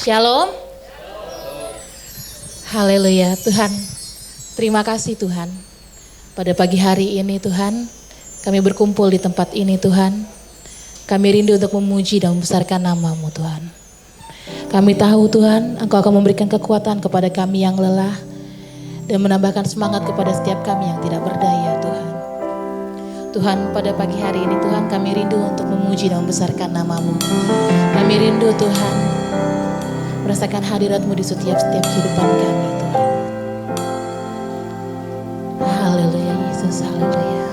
Shalom. Haleluya Tuhan. Terima kasih Tuhan. Pada pagi hari ini Tuhan, kami berkumpul di tempat ini Tuhan. Kami rindu untuk memuji dan membesarkan nama-Mu Tuhan. Kami tahu Tuhan, Engkau akan memberikan kekuatan kepada kami yang lelah dan menambahkan semangat kepada setiap kami yang tidak berdaya Tuhan. Tuhan, pada pagi hari ini Tuhan, kami rindu untuk memuji dan membesarkan nama-Mu. Kami rindu Tuhan, merasakan hadirat-Mu di setiap kehidupan kami Tuhan. Haleluya Yesus, haleluya.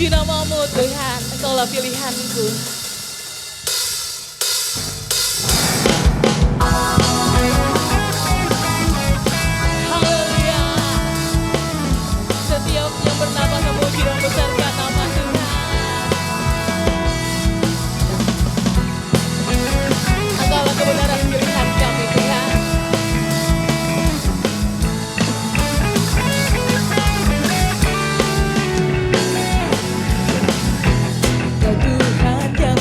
memuji namamu Tuhan, Engkaulah pilihanku. Haleluya. Setiap yang bernapas memuji dan membesarkan nama Tuhan. Engkaulah kebenaran pilihan kami Tuhan. Kau Tuhan yang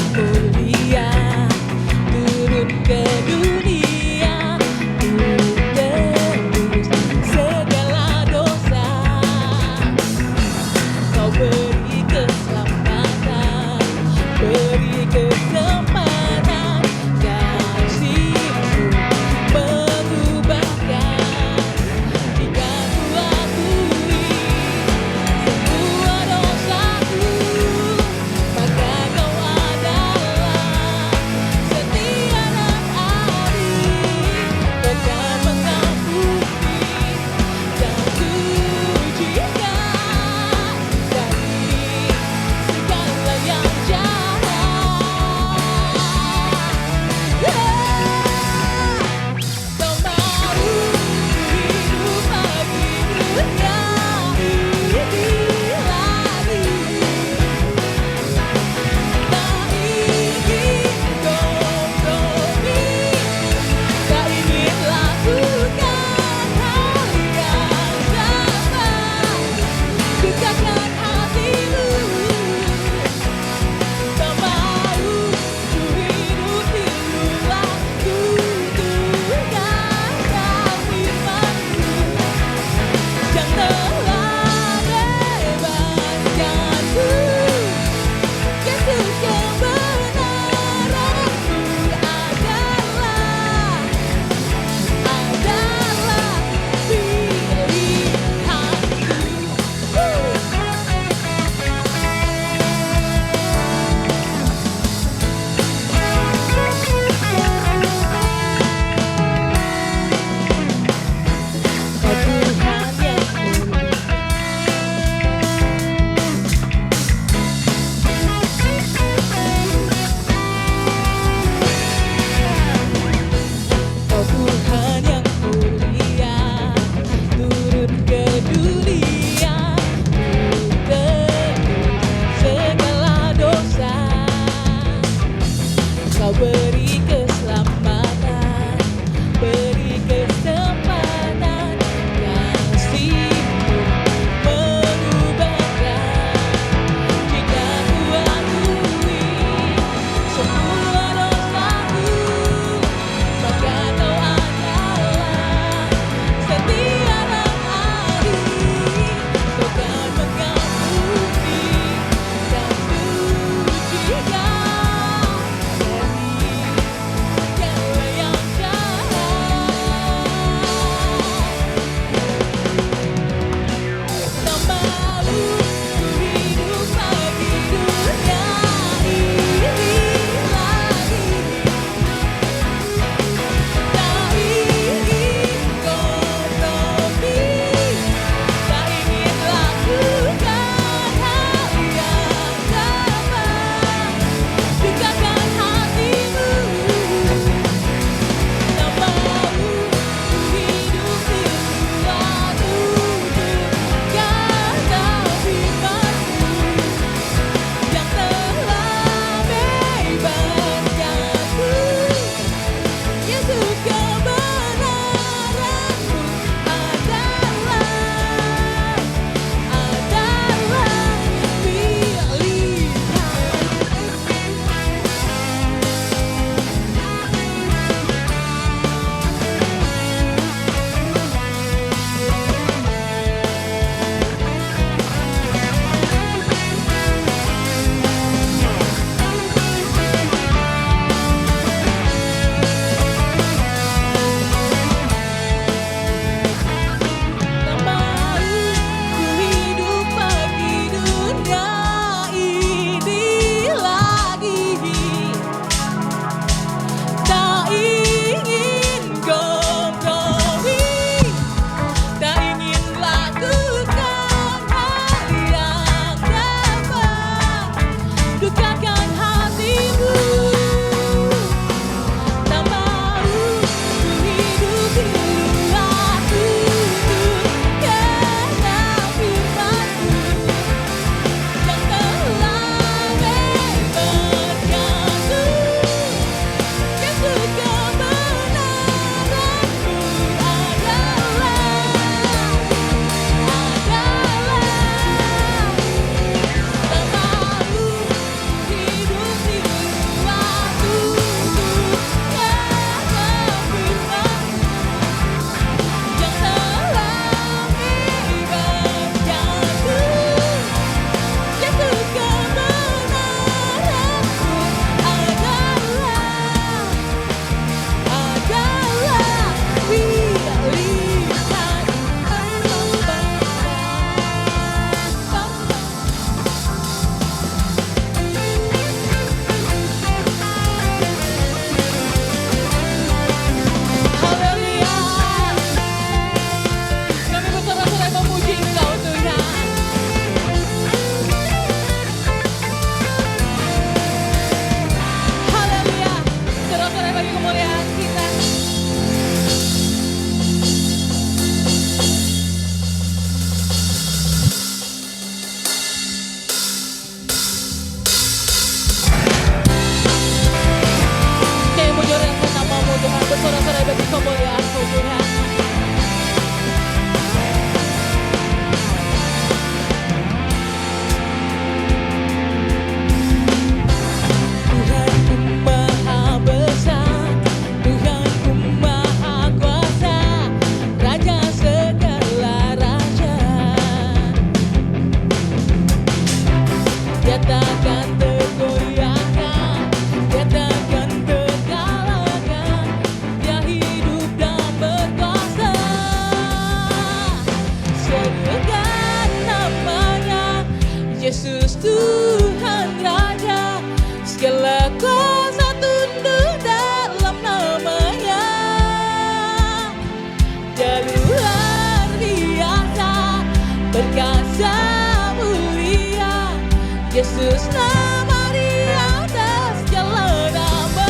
Yesus nama di atas segala nama.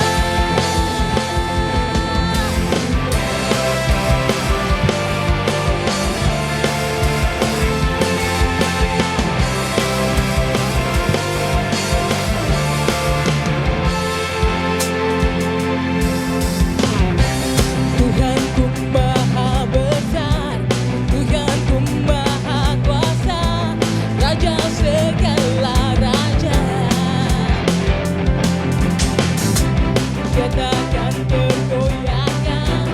Tuhanku Maha besar, Tuhanku Maha kuasa, Raja segala raja. Dia takkan tergoyahkan,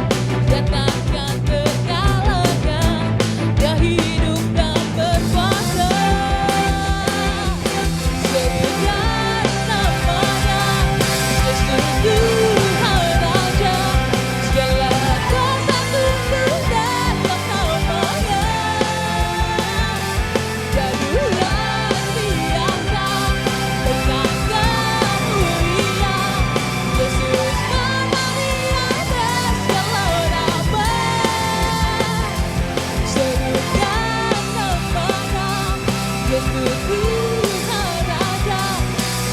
dia takkan terkalahkan, dia hidup dan berkuasa. Serukan namanya, Yesus Tuhan Raja, segala kuasa tunduk dalam namanya. Dia luar biasa, perkasa mulia, Yesus nama di atas segala nama. Serukan namanya, Yesus Tuhan Raja,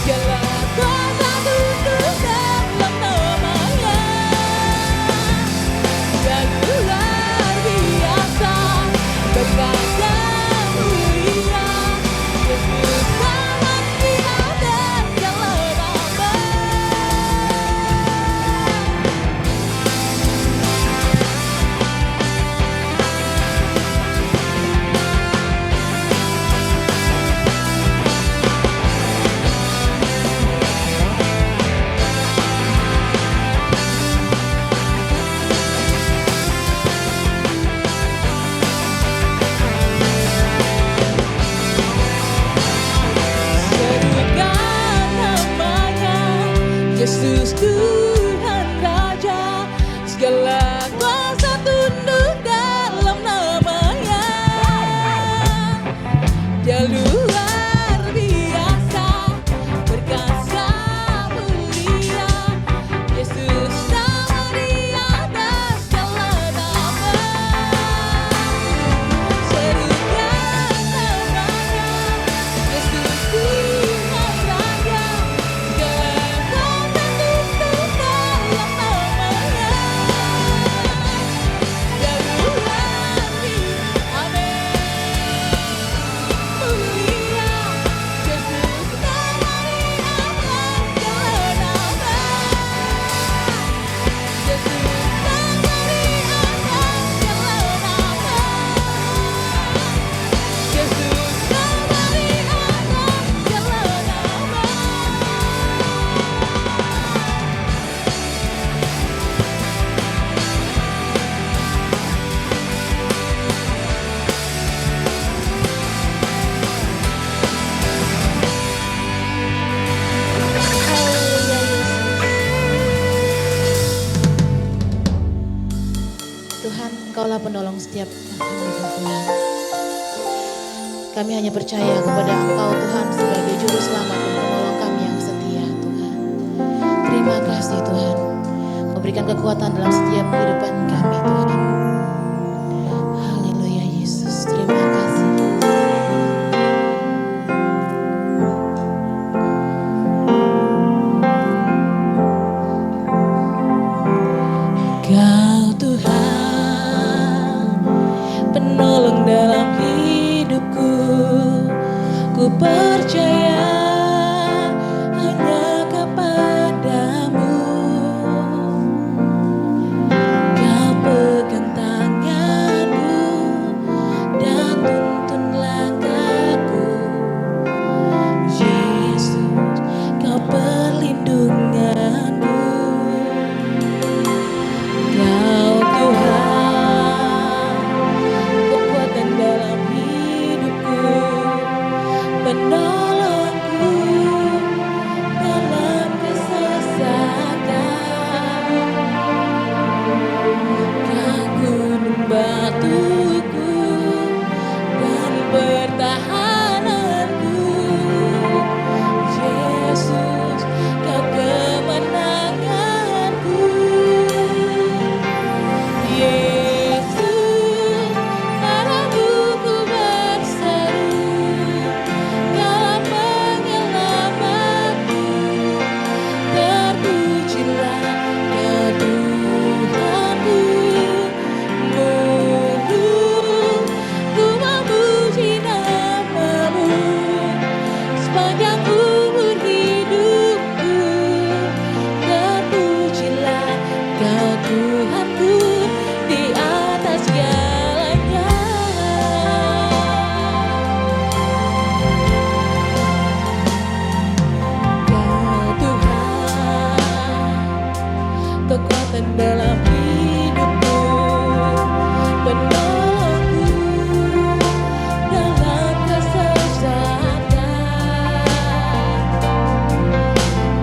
segala kuasa tunduk dalam namanya. Dia luar biasa, perkasa mulia, Yesus nama di atas segala nama. Serukan namanya, Yesus Tuhan Raja, segala kuasa tunduk dalam namanya. Dia luar biasa, perkasa mulia, Yesus nama di atas segala nama. Serukan namanya, Yesus Tuhan Raja, segala kuasa tunduk dalam namanya. Dia luar biasa, amin, mulia, Yesus nama di atas segala nama. Yesus nama di atas segala nama. Yesus nama di atas segala nama. Haleluya Yesus. Tuhan, Engkaulah penolong setiap kami Tuhan. Kami hanya percaya kepada Engkau Tuhan sebagai juru selamat dan penolong kami yang setia Tuhan. Terima kasih Tuhan, memberikan kekuatan dalam setiap kehidupan kami Tuhan. Haleluya Yesus, terima kasih. Kau Tuhan, penolong dalam hidupku, ku percaya hanya kepadamu. Kau pegang tanganku dan tuntun langkahku. Yesus, Kau perlindunganku. Kau Tuhan, kekuatan dalam dalam hidupku, penolongku dalam kesesakan.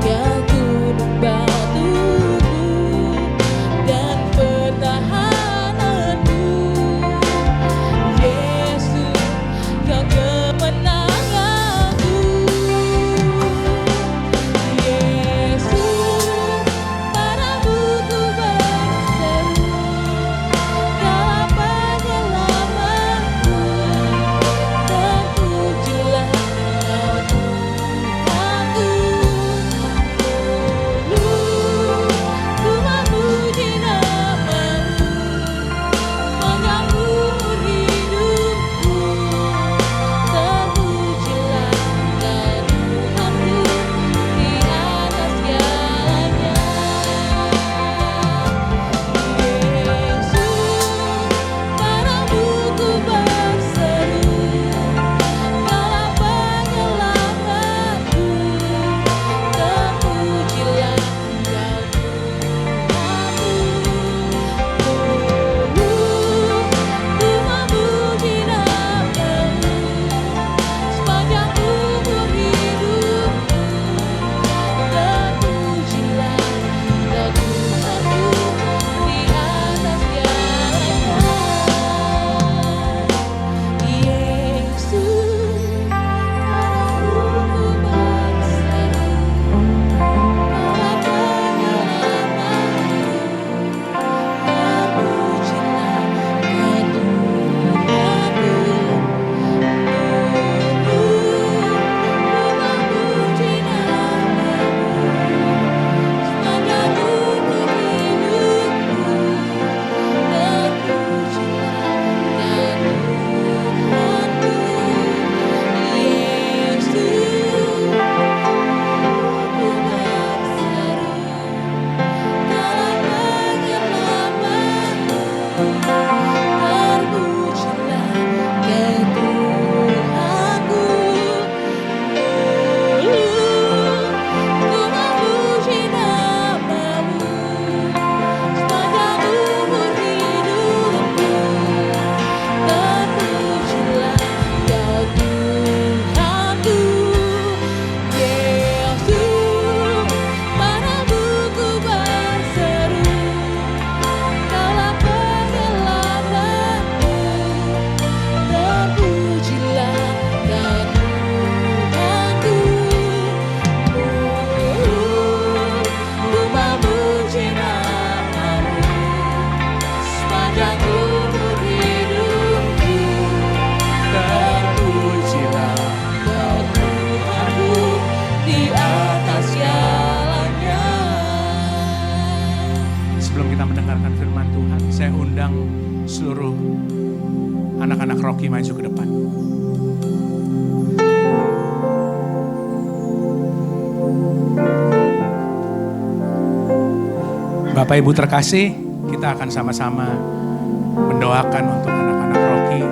Kau gunung batuku dan pertahananku, Yesus kau kemenanganku. Yesus padamu ku berseru, dalam penyelamanku, terpujilah Kau Tuhanku. Ku memuji nama-Mu sepanjang umur hidupku, terpujilah Kau Tuhanku di atas segalanya. Yesus padamu ku berseru, dalam penyelamanku, terpujilah Kau Tuhanku. Ku memuji nama-Mu sepanjang umur hidupku, terpujilah Kau Tuhanku di atas segalanya. Yesus padamu ku berseru, dalam penyelamanku, terpujilah Kau Tuhanku. Ku memuji nama-Mu sepanjang umur hidupku, terpujilah Kau Tuhanku. Yesus ku berseru, dalam penyelamanku, terpujilah Kau Tuhanku. Ku memuji nama-Mu sepanjang umur hidupku, terpujilah Kau Tuhanku. Yesus padamu ku berseru, dalam penyelamanku, terpujilah Kau Tuhanku. Ku memuji nama-Mu sepanjang umur hidupku, terpujilah Kau Tuhanku di atas segalanya. Sebelum kita mendengarkan firman Tuhan, saya undang seluruh anak-anak Rocky maju ke depan. Bapak Ibu terkasih, kita akan sama-sama mendoakan untuk anak-anak Rocky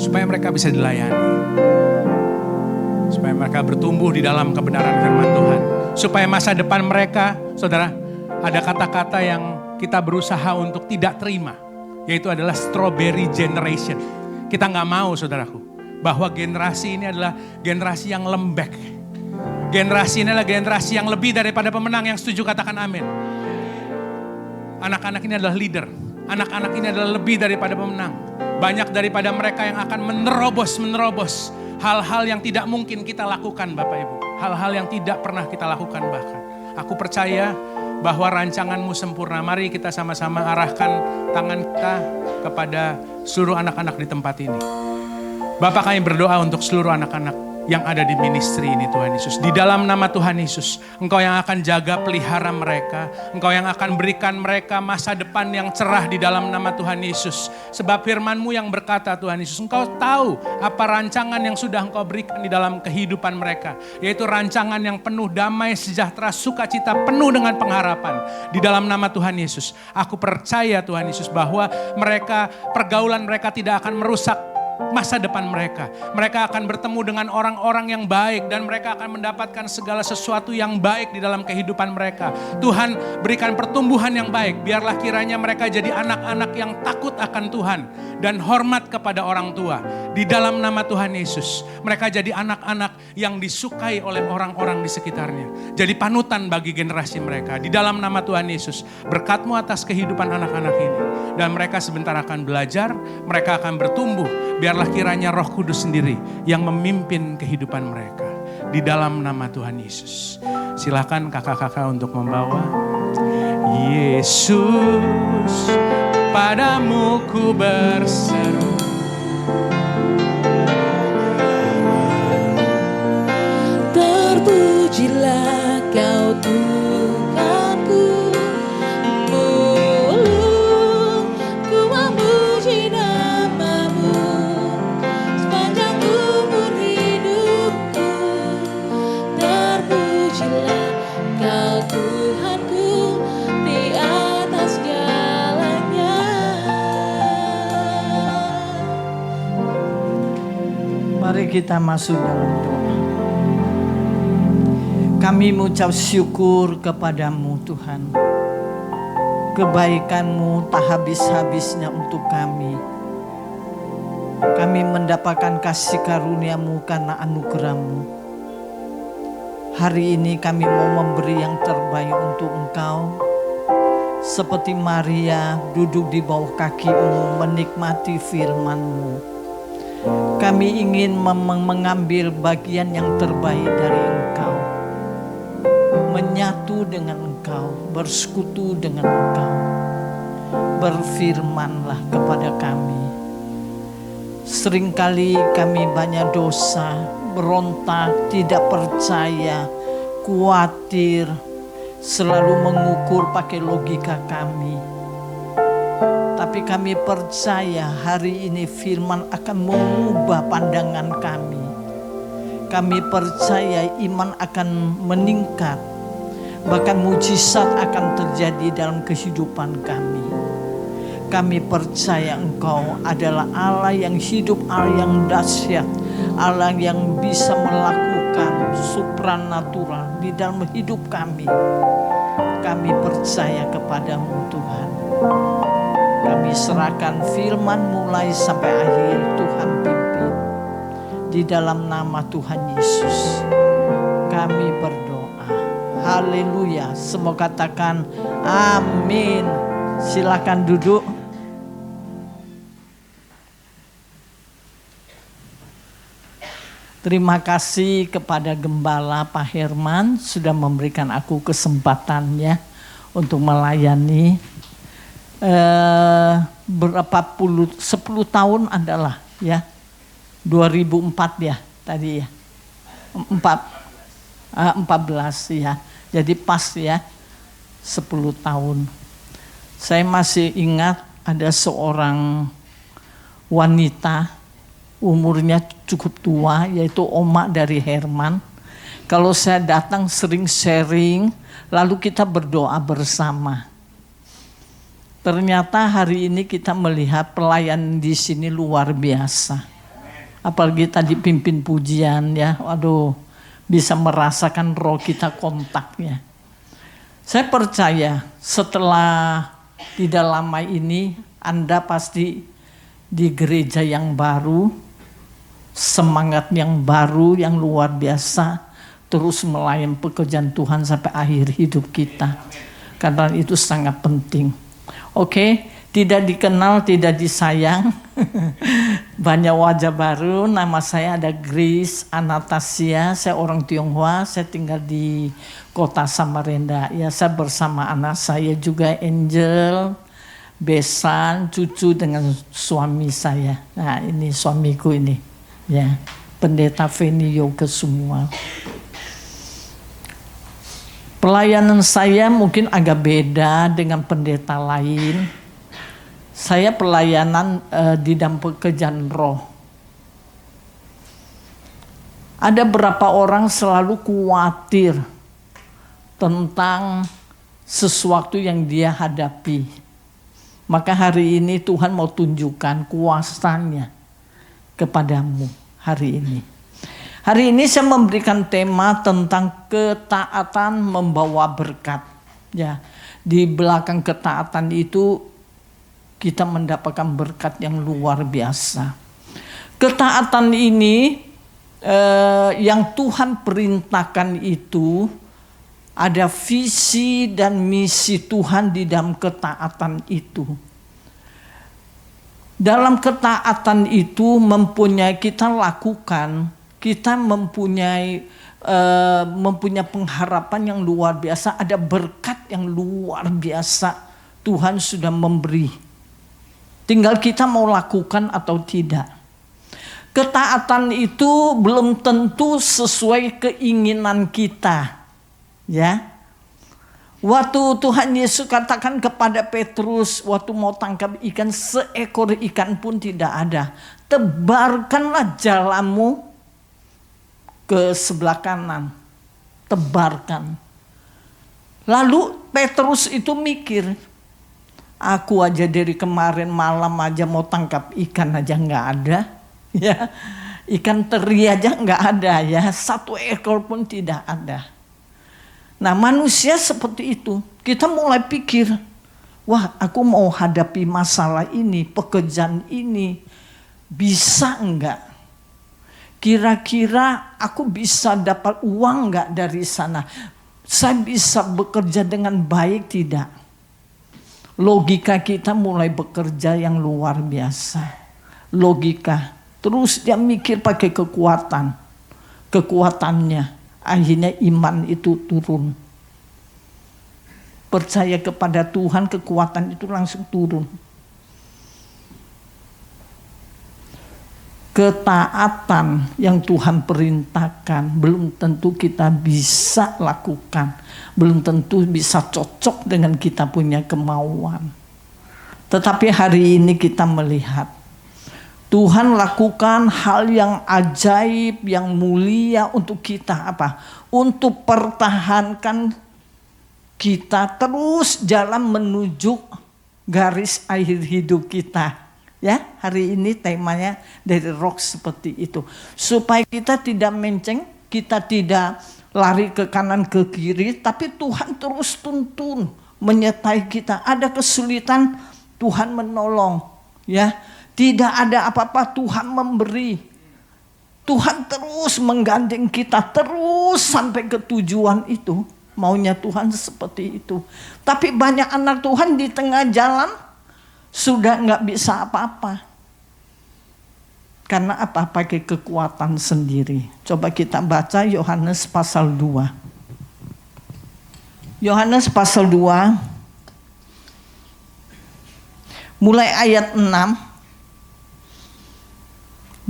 supaya mereka bisa dilayani, supaya mereka bertumbuh di dalam kebenaran firman Tuhan, supaya masa depan mereka, saudara, ada kata-kata yang kita berusaha untuk tidak terima, yaitu adalah strawberry generation. Kita nggak mau, saudaraku, bahwa generasi ini adalah generasi yang lembek. Generasi ini adalah generasi yang lebih daripada pemenang. Yang setuju katakan amin. Anak-anak ini adalah leader. Anak-anak ini adalah lebih daripada pemenang. Banyak daripada mereka yang akan menerobos hal-hal yang tidak mungkin kita lakukan, Bapak Ibu. Hal-hal yang tidak pernah kita lakukan bahkan. Aku percaya bahwa rancangan-Mu sempurna. Mari kita sama-sama arahkan tangan kita kepada seluruh anak-anak di tempat ini. Bapak, kami berdoa untuk seluruh anak-anak yang ada di ministry ini, Tuhan Yesus. Di dalam nama Tuhan Yesus, Engkau yang akan jaga pelihara mereka. Engkau yang akan berikan mereka masa depan yang cerah di dalam nama Tuhan Yesus. Sebab firman-Mu yang berkata, Tuhan Yesus, Engkau tahu apa rancangan yang sudah Engkau berikan di dalam kehidupan mereka. Yaitu rancangan yang penuh damai, sejahtera, sukacita, penuh dengan pengharapan. Di dalam nama Tuhan Yesus, aku percaya Tuhan Yesus bahwa mereka, pergaulan mereka tidak akan merusak masa depan mereka. Mereka akan bertemu dengan orang-orang yang baik dan mereka akan mendapatkan segala sesuatu yang baik di dalam kehidupan mereka. Tuhan berikan pertumbuhan yang baik. Biarlah kiranya mereka jadi anak-anak yang takut akan Tuhan dan hormat kepada orang tua. Di dalam nama Tuhan Yesus, mereka jadi anak-anak yang disukai oleh orang-orang di sekitarnya. Jadi panutan bagi generasi mereka. Di dalam nama Tuhan Yesus, berkat-Mu atas kehidupan anak-anak ini. Dan mereka sebentar akan belajar, mereka akan bertumbuh. Biarlah kiranya Roh Kudus sendiri yang memimpin kehidupan mereka. Di dalam nama Tuhan Yesus. Silakan kakak-kakak untuk membawa. Yesus, padamu ku berseru. Terpujilah Kau Tuhanku, muluk ku memuji nama-Mu sepanjang umur hidupku. Terpujilah Kau Tuhanku di atas segalanya. Mari kita masuk dalam doa. Kami mengucap syukur kepadamu Tuhan. Kebaikan-Mu tak habis-habisnya untuk kami. Kami mendapatkan kasih karunia-Mu karena anugerah-Mu. Hari ini kami mau memberi yang terbaik untuk Engkau. Seperti Maria duduk di bawah kaki-Mu menikmati firman-Mu. Kami ingin mengambil bagian yang terbaik dari Engkau. Menyatu dengan Engkau, bersekutu dengan Engkau. Berfirmanlah kepada kami. Seringkali kami banyak dosa, berontak, tidak percaya, khawatir, selalu mengukur pakai logika kami. Tapi kami percaya hari ini firman akan mengubah pandangan kami. Kami percaya iman akan meningkat. Bahkan mujizat akan terjadi dalam kehidupan kami. Kami percaya Engkau adalah Allah yang hidup, Allah yang dahsyat, Allah yang bisa melakukan supranatural di dalam hidup kami. Kami percaya kepadamu Tuhan. Kami serahkan firman mulai sampai akhir, Tuhan pimpin. Di dalam nama Tuhan Yesus kami berdoa. Haleluya. Semua katakan amin. Silakan duduk. Terima kasih kepada Gembala Pak Herman sudah memberikan aku kesempatannya untuk melayani. Berapa 10 tahun adalah ya. 2004 ya tadi ya. 14 ya. Jadi pas ya 10 tahun. Saya masih ingat ada seorang wanita umurnya cukup tua yaitu oma dari Herman. Kalau saya datang sering sharing lalu kita berdoa bersama. Ternyata hari ini kita melihat pelayan di sini luar biasa. Apalagi tadi pimpin pujian ya. Waduh, bisa merasakan roh kita kontaknya. Saya percaya setelah tidak lama ini Anda pasti di gereja yang baru, semangat yang baru, yang luar biasa, terus melayani pekerjaan Tuhan sampai akhir hidup kita. Karena itu sangat penting. Oke, tidak dikenal, tidak disayang. Banyak wajah baru. Nama saya ada Grace Anastasia. Saya orang Tionghoa. Saya tinggal di kota Samarinda. Ya, saya bersama anak saya juga Angel, Besan, cucu dengan suami saya. Nah, ini suamiku ini. Ya, Pendeta Feni Yoga semua. Pelayanan saya mungkin agak beda dengan pendeta lain. Saya pelayanan di dalam pekerjaan roh. Ada berapa orang selalu khawatir tentang sesuatu yang dia hadapi. Maka hari ini Tuhan mau tunjukkan kuasanya. kepadamu hari ini. Hari ini saya memberikan tema tentang ketaatan membawa berkat. Ya, di belakang ketaatan itu kita mendapatkan berkat yang luar biasa. Ketaatan ini yang Tuhan perintahkan itu ada visi dan misi Tuhan di dalam ketaatan itu. Dalam ketaatan itu mempunyai kita lakukan. Kita mempunyai pengharapan yang luar biasa, ada berkat yang luar biasa Tuhan sudah memberi. Tinggal kita mau lakukan atau tidak. Ketaatan itu belum tentu sesuai keinginan kita. Ya. Waktu Tuhan Yesus katakan kepada Petrus waktu mau tangkap ikan, seekor ikan pun tidak ada. Tebarkanlah jalamu ke sebelah kanan, tebarkan. Lalu Petrus itu mikir, aku aja dari kemarin malam aja mau tangkap ikan aja nggak ada, ya ikan teri aja nggak ada, ya satu ekor pun tidak ada. Nah manusia seperti itu, kita mulai pikir, wah aku mau hadapi masalah ini, pekerjaan ini, bisa enggak? Kira-kira aku bisa dapat uang enggak dari sana? Saya bisa bekerja dengan baik tidak? Logika kita mulai bekerja yang luar biasa. Logika. Terus dia mikir pakai kekuatan. Kekuatannya. Akhirnya iman itu turun. Percaya kepada Tuhan, kekuatan itu langsung turun. Ketaatan yang Tuhan perintahkan belum tentu kita bisa lakukan, belum tentu bisa cocok dengan kita punya kemauan. Tetapi hari ini kita melihat Tuhan lakukan hal yang ajaib, yang mulia untuk kita apa? Untuk pertahankan kita terus jalan menuju garis akhir hidup kita. Ya, hari ini temanya dari rock seperti itu. Supaya kita tidak menceng, kita tidak lari ke kanan ke kiri, tapi Tuhan terus tuntun, menyertai kita. Ada kesulitan, Tuhan menolong. Ya, tidak ada apa-apa, Tuhan memberi. Tuhan terus menggandeng kita, terus sampai ke tujuan itu. Maunya Tuhan seperti itu. Tapi banyak anak Tuhan di tengah jalan, sudah nggak bisa apa-apa. Karena apa? Pakai kekuatan sendiri. Coba kita baca Yohanes pasal 2. Yohanes pasal 2. Mulai ayat 6.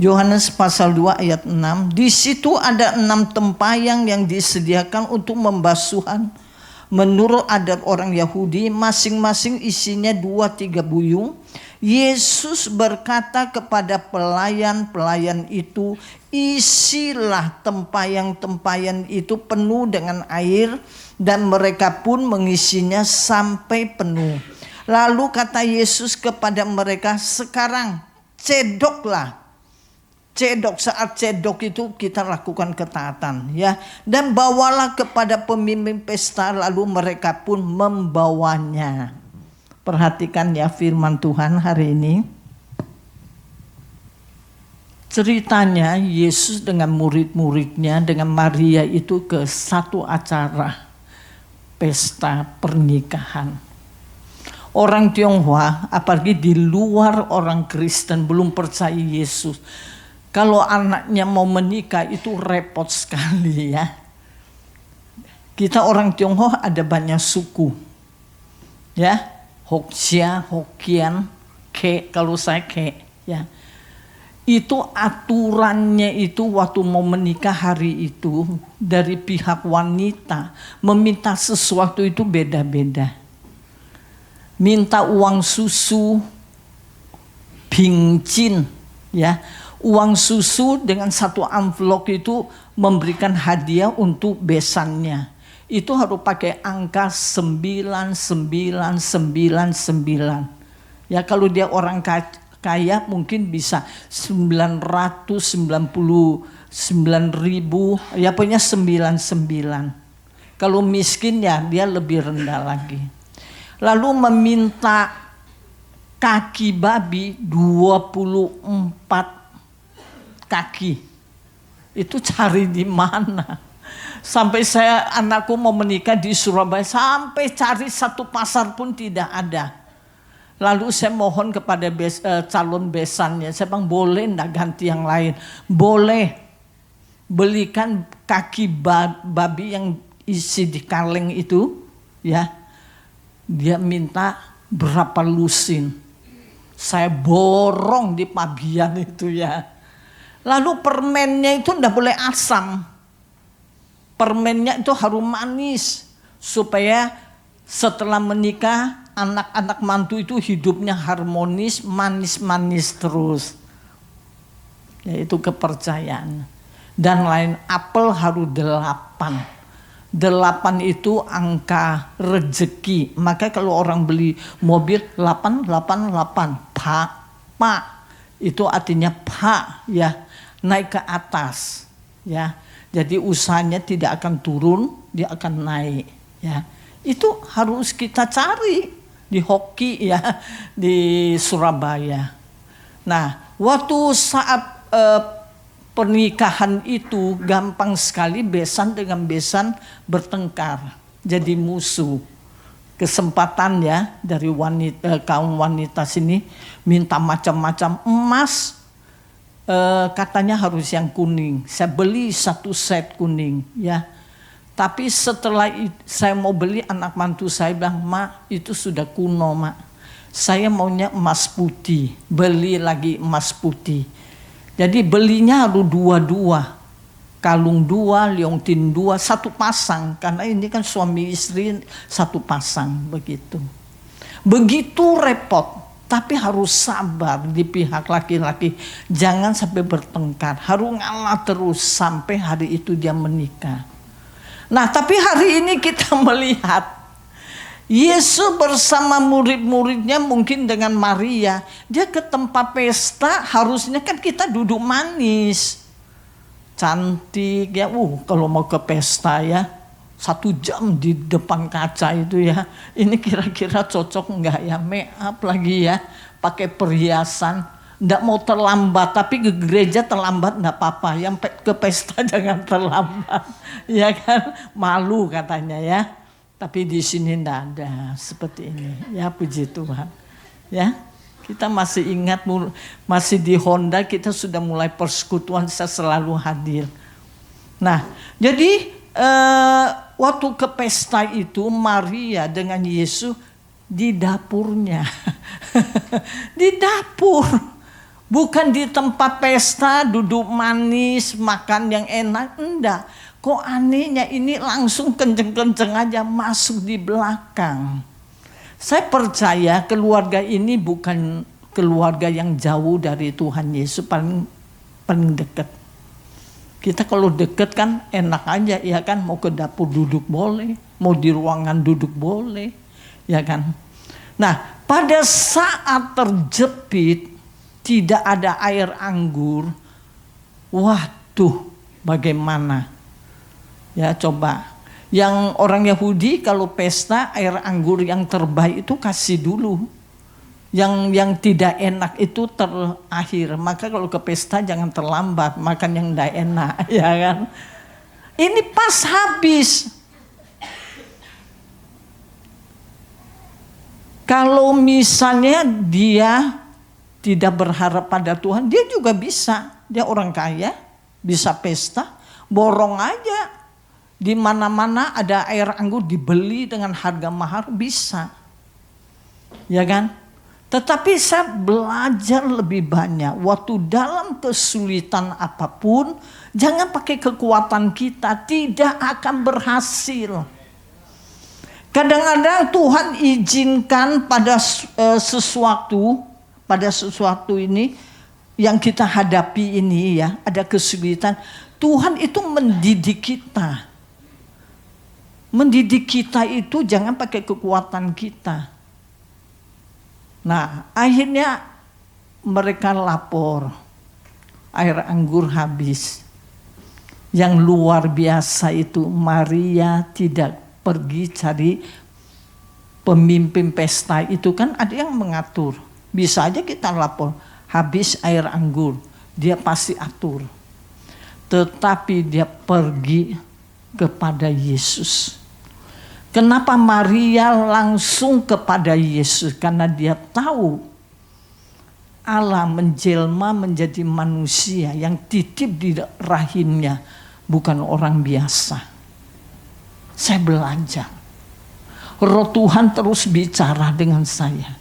Yohanes pasal 2 ayat 6. Di situ ada 6 tempayang yang disediakan untuk membasuhan. Menurut adat orang Yahudi, masing-masing isinya 2-3 buyung. Yesus berkata kepada pelayan-pelayan itu, isilah tempayang-tempayang itu penuh dengan air, dan mereka pun mengisinya sampai penuh. Lalu kata Yesus kepada mereka, sekarang cedoklah. Cedok, saat cedok itu kita lakukan ketaatan, ya. Dan bawalah kepada pemimpin pesta, lalu mereka pun membawanya. Perhatikan ya firman Tuhan hari ini. Ceritanya Yesus dengan murid-muridnya, dengan Maria itu ke satu acara pesta pernikahan. Orang Tionghoa, apalagi di luar orang Kristen belum percaya Yesus, kalau anaknya mau menikah itu repot sekali ya. Kita orang Tionghoa ada banyak suku. Ya, Hoksia, Hokian, Ke, kalau saya Ke, ya. Itu aturannya itu waktu mau menikah hari itu dari pihak wanita meminta sesuatu itu beda-beda. Minta uang susu, pincin, ya. Uang susu dengan satu amplop itu memberikan hadiah untuk besannya. Itu harus pakai angka 9999. Ya kalau dia orang kaya mungkin bisa 999.000, ya punya 99. Kalau miskin ya dia lebih rendah lagi. Lalu meminta kaki babi 24 kaki. Itu cari di mana? Sampai anakku mau menikah di Surabaya, sampai cari satu pasar pun tidak ada. Lalu saya mohon kepada calon besannya, saya bilang boleh enggak ganti yang lain? Boleh, belikan kaki babi yang isi di kaleng itu, ya. Dia minta berapa lusin. Saya borong di pagian itu ya. Lalu permennya itu enggak boleh asam. Permennya itu harus manis. Supaya setelah menikah anak-anak mantu itu hidupnya harmonis, manis-manis terus. Ya, itu kepercayaan. Dan lain, apel harus 8. 8 itu angka rezeki. Maka kalau orang beli mobil 888, Pak, itu artinya Pak, ya, naik ke atas, ya. Jadi usahanya tidak akan turun, dia akan naik, ya. Itu harus kita cari di hoki, ya, di Surabaya. Nah, waktu saat pernikahan itu gampang sekali besan dengan besan bertengkar, jadi musuh. Kesempatan ya dari kaum wanita sini minta macam-macam emas. Katanya harus yang kuning. Saya beli 1 set kuning, ya. Tapi setelah saya mau beli, anak mantu saya bilang, "Mak, itu sudah kuno, Mak. Saya maunya emas putih." Beli lagi emas putih. Jadi belinya harus 2, kalung 2, liontin 2, 1 pasang. Karena ini kan suami istri 1 pasang begitu. Begitu repot. Tapi harus sabar di pihak laki-laki. Jangan sampai bertengkar. Harus ngalah terus sampai hari itu dia menikah. Nah, tapi hari ini kita melihat Yesus bersama murid-muridnya mungkin dengan Maria. Dia ke tempat pesta, harusnya kan kita duduk manis. Cantik ya. Kalau mau ke pesta ya 1 jam di depan kaca itu ya. Ini kira-kira cocok enggak ya, make up lagi ya, pakai perhiasan. Enggak mau terlambat, tapi ke gereja terlambat enggak apa-apa. Yang ke pesta jangan terlambat. Ya kan, malu katanya ya. Tapi di sini enggak ada seperti ini. Ya puji Tuhan. Ya, kita masih ingat masih di Honda kita sudah mulai persekutuan, saya selalu hadir. Nah, jadi waktu ke pesta itu Maria dengan Yesus di dapurnya. Di dapur. Bukan di tempat pesta duduk manis, makan yang enak, enggak. Kok anehnya ini langsung kenceng-kenceng aja masuk di belakang. Saya percaya keluarga ini bukan keluarga yang jauh dari Tuhan Yesus, paling dekat. Kita kalau deket kan enak aja, ya kan, mau ke dapur duduk boleh, mau di ruangan duduk boleh, ya kan. Nah, pada saat terjepit tidak ada air anggur, waduh bagaimana? Ya coba, yang orang Yahudi kalau pesta air anggur yang terbaik itu kasih dulu. Yang tidak enak itu terakhir. Maka kalau ke pesta jangan terlambat makan yang tidak enak, ya kan. Ini pas habis. Kalau misalnya dia tidak berharap pada Tuhan, dia juga bisa. Dia orang kaya, bisa pesta, borong aja. Di mana-mana ada air anggur dibeli dengan harga mahal, bisa. Ya kan? Tetapi saya belajar lebih banyak. Waktu dalam kesulitan apapun, jangan pakai kekuatan kita, tidak akan berhasil. Kadang-kadang Tuhan izinkan pada sesuatu ini yang kita hadapi ini ya, ada kesulitan. Tuhan itu mendidik kita. Mendidik kita itu jangan pakai kekuatan kita. Nah, akhirnya mereka lapor air anggur habis. Yang luar biasa itu Maria tidak pergi cari pemimpin pesta itu, kan ada yang mengatur. Bisa aja kita lapor, habis air anggur, dia pasti atur. Tetapi dia pergi kepada Yesus. Kenapa Maria langsung kepada Yesus? Karena dia tahu Allah menjelma menjadi manusia yang titip di rahimnya, bukan orang biasa. Saya belajar. Roh Tuhan terus bicara dengan saya.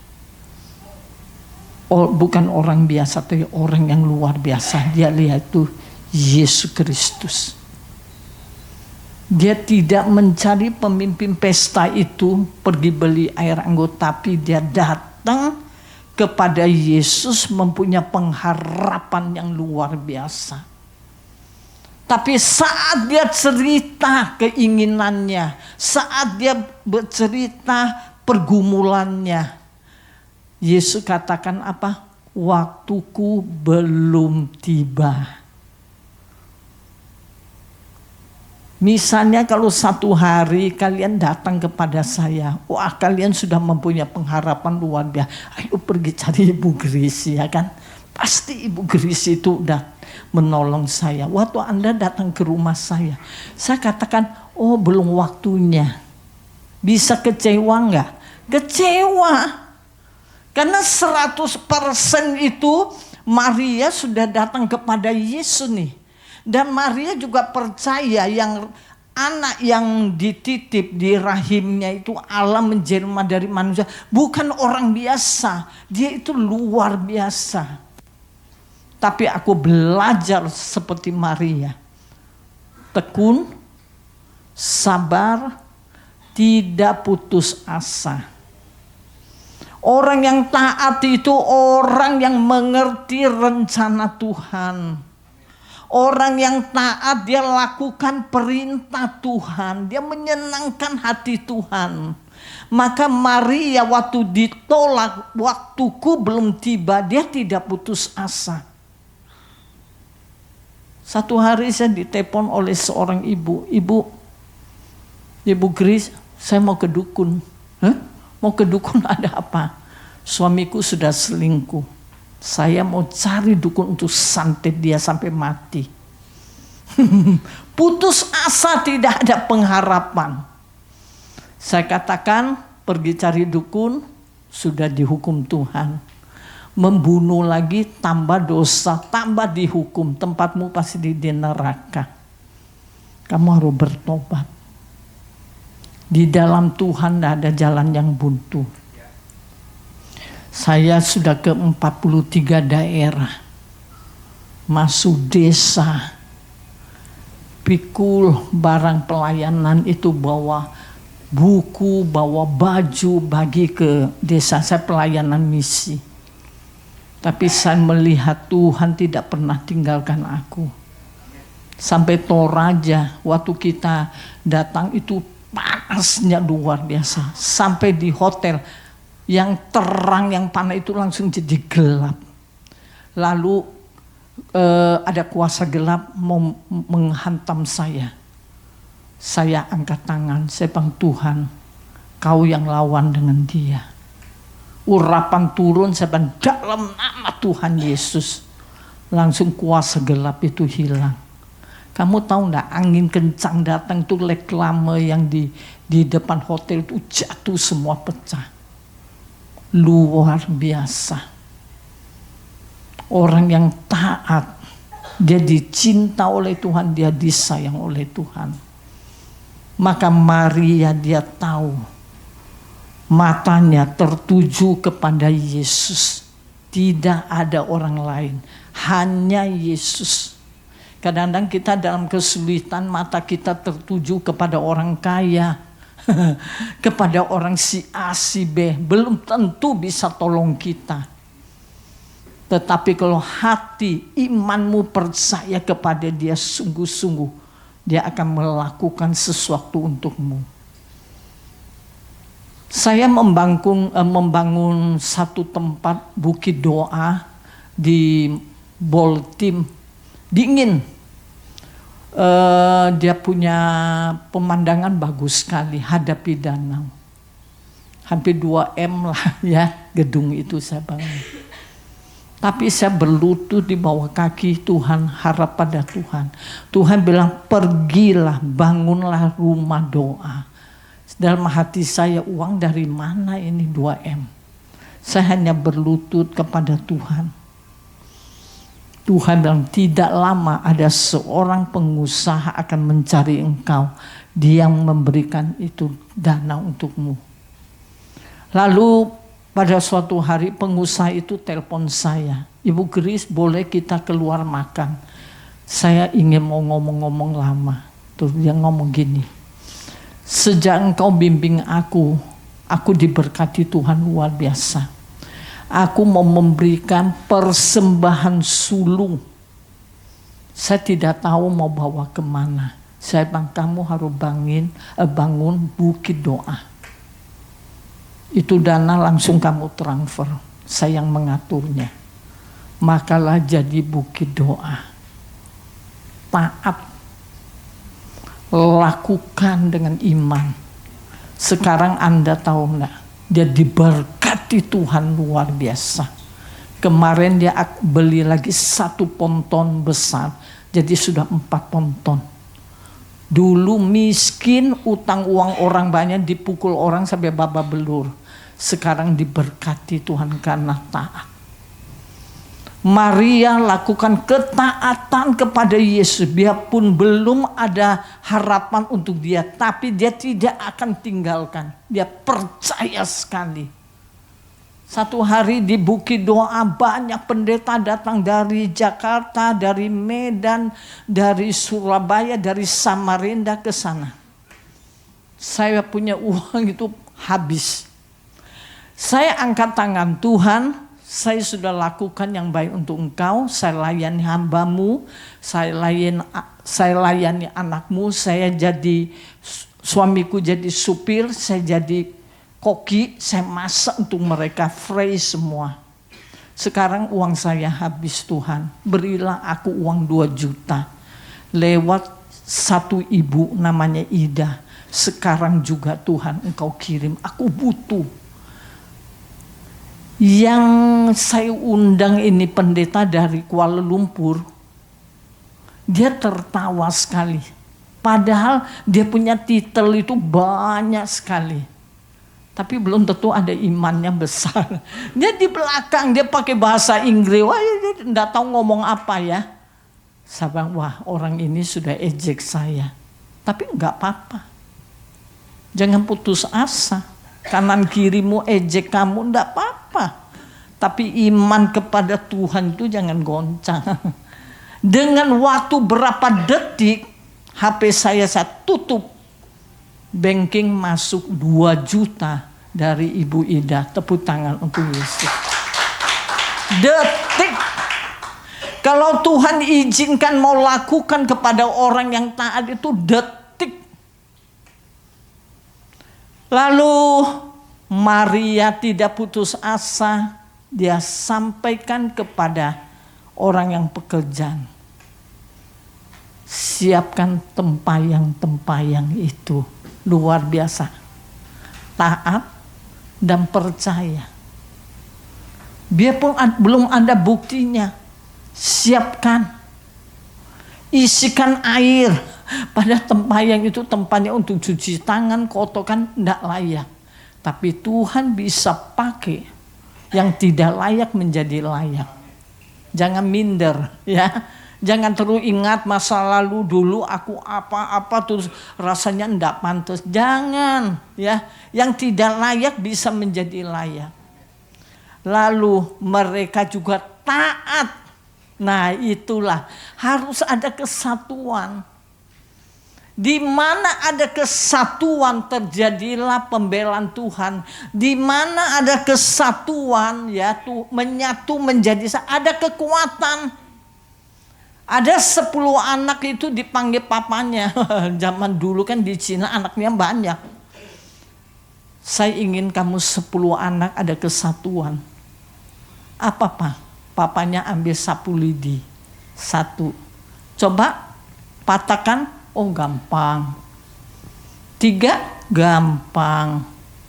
Bukan orang biasa, tapi orang yang luar biasa. Dia lihat itu Yesus Kristus. Dia tidak mencari pemimpin pesta itu pergi beli air anggur, tapi dia datang kepada Yesus mempunyai pengharapan yang luar biasa. Tapi saat dia cerita keinginannya, saat dia bercerita pergumulannya, Yesus katakan apa? Waktuku belum tiba. Misalnya kalau satu hari kalian datang kepada saya, wah kalian sudah mempunyai pengharapan luar biasa. Ayo pergi cari Ibu Grace, ya kan? Pasti Ibu Grace itu udah menolong saya. Waktu Anda datang ke rumah saya katakan, oh belum waktunya. Bisa kecewa enggak? Kecewa. Karena 100% itu Maria sudah datang kepada Yesus nih. Dan Maria juga percaya yang anak yang dititip di rahimnya itu Allah menjelma dari manusia. Bukan orang biasa. Dia itu luar biasa. Tapi aku belajar seperti Maria. Tekun, sabar, tidak putus asa. Orang yang taat itu orang yang mengerti rencana Tuhan. Orang yang taat dia lakukan perintah Tuhan. Dia menyenangkan hati Tuhan. Maka Maria waktu ditolak, waktuku belum tiba, dia tidak putus asa. Satu hari saya ditelepon oleh seorang ibu. Ibu Grace, saya mau ke dukun. Hah? Mau ke dukun ada apa? Suamiku sudah selingkuh. Saya mau cari dukun untuk santet dia sampai mati. Putus asa, tidak ada pengharapan. Saya katakan pergi cari dukun, sudah dihukum Tuhan. Membunuh lagi tambah dosa, tambah dihukum. Tempatmu pasti di neraka. Kamu harus bertobat. Di dalam Tuhan tidak ada jalan yang buntu. Saya sudah ke 43 daerah. Masuk desa. Pikul barang pelayanan itu, bawa buku, bawa baju, bagi ke desa. Saya pelayanan misi. Tapi saya melihat Tuhan tidak pernah tinggalkan aku. Sampai Toraja, waktu kita datang itu panasnya luar biasa. Sampai di hotel, yang terang, yang panas itu langsung jadi gelap. Lalu ada kuasa gelap mau menghantam saya. Saya angkat tangan, saya bilang, Tuhan, kau yang lawan dengan dia. Urapan turun, saya bilang, dalam nama Tuhan Yesus. Langsung kuasa gelap itu hilang. Kamu tahu enggak, angin kencang datang tuh, reklame yang di depan hotel itu jatuh semua, pecah. Luar biasa. Orang yang taat, dia dicinta oleh Tuhan, dia disayang oleh Tuhan. Maka Maria dia tahu, matanya tertuju kepada Yesus. Tidak ada orang lain, hanya Yesus. Kadang-kadang kita dalam kesulitan, mata kita tertuju kepada orang kaya, kepada orang si A, si B, belum tentu bisa tolong kita. Tetapi kalau hati imanmu percaya kepada dia sungguh-sungguh, dia akan melakukan sesuatu untukmu. Saya membangun satu tempat bukit doa di Baltim, dingin. Dia punya pemandangan bagus sekali, hadapi danau. Hampir 2M lah ya gedung itu saya bangun. Tapi saya berlutut di bawah kaki Tuhan, harap pada Tuhan. Tuhan bilang, pergilah, bangunlah rumah doa. Dalam hati saya, uang dari mana ini 2M? Saya hanya berlutut kepada Tuhan. Tuhan bilang, tidak lama ada seorang pengusaha akan mencari engkau. Dia yang memberikan itu dana untukmu. Lalu pada suatu hari pengusaha itu telepon saya. Ibu Grace, boleh kita keluar makan? Saya ingin mau ngomong-ngomong lama. Terus dia ngomong gini, sejak engkau bimbing aku diberkati Tuhan luar biasa. Aku mau memberikan persembahan sulung. Saya tidak tahu mau bawa kemana. Saya bilang, kamu harus bangun bukit doa. Itu dana langsung kamu transfer. Saya yang mengaturnya. Makalah jadi bukit doa. Taat. Lakukan dengan iman. Sekarang Anda tahu enggak? Dia diberkati Tuhan luar biasa. Kemarin dia beli lagi 1 ponton besar. Jadi sudah 4 ponton. Dulu miskin, utang uang orang banyak, dipukul orang sampai babak belur. Sekarang diberkati Tuhan karena taat. Maria lakukan ketaatan kepada Yesus. Biarpun belum ada harapan untuk dia, tapi dia tidak akan tinggalkan. Dia percaya sekali. Satu hari di bukit doa banyak pendeta datang dari Jakarta, dari Medan, dari Surabaya, dari Samarinda ke sana. Saya punya uang itu habis. Saya angkat tangan, Tuhan, saya sudah lakukan yang baik untuk engkau, saya layani hambamu, saya layani anakmu, saya jadi, suamiku jadi supir, saya jadi koki, saya masak untuk mereka, free semua. Sekarang uang saya habis Tuhan, berilah aku uang 2 juta. Lewat satu ibu namanya Ida, sekarang juga Tuhan engkau kirim, aku butuh. Yang saya undang ini pendeta dari Kuala Lumpur, dia tertawa sekali. Padahal dia punya titel itu banyak sekali. Tapi belum tentu ada imannya besar. Dia di belakang, dia pakai bahasa Inggris. Wah, dia tidak tahu ngomong apa ya. Saya bilang, wah orang ini sudah ejek saya. Tapi enggak apa-apa. Jangan putus asa. Kanan kirimu ejek kamu, enggak apa-apa. Tapi iman kepada Tuhan itu jangan goncang. Dengan waktu berapa detik, HP saya tutup. Banking masuk 2 juta dari Ibu Ida. Tepuk tangan untuk Yesus. Detik. Kalau Tuhan izinkan mau lakukan kepada orang yang taat itu detik. Lalu Maria tidak putus asa. Dia sampaikan kepada orang yang pekerjaan. Siapkan tempayang-tempayang itu. Luar biasa. Taat dan percaya. Biarpun belum ada buktinya, siapkan. Isikan air pada tempayang itu, tempatnya untuk cuci tangan, kotokan tidak layak. Tapi Tuhan bisa pakai yang tidak layak menjadi layak. Jangan minder ya. Jangan terus ingat masa lalu, dulu aku apa-apa terus rasanya enggak pantas. Jangan ya. Yang tidak layak bisa menjadi layak. Lalu mereka juga taat. Nah itulah harus ada kesatuan. Di mana ada kesatuan terjadilah pembelaan Tuhan. Di mana ada kesatuan ya tuh menyatu menjadi ada kekuatan. Ada 10 anak itu dipanggil papanya. Zaman dulu kan di Cina anaknya banyak. Saya ingin kamu 10 anak ada kesatuan. Apa Pak? Papanya ambil sapu lidi. 1. Coba patahkan. Oh gampang. 3, gampang.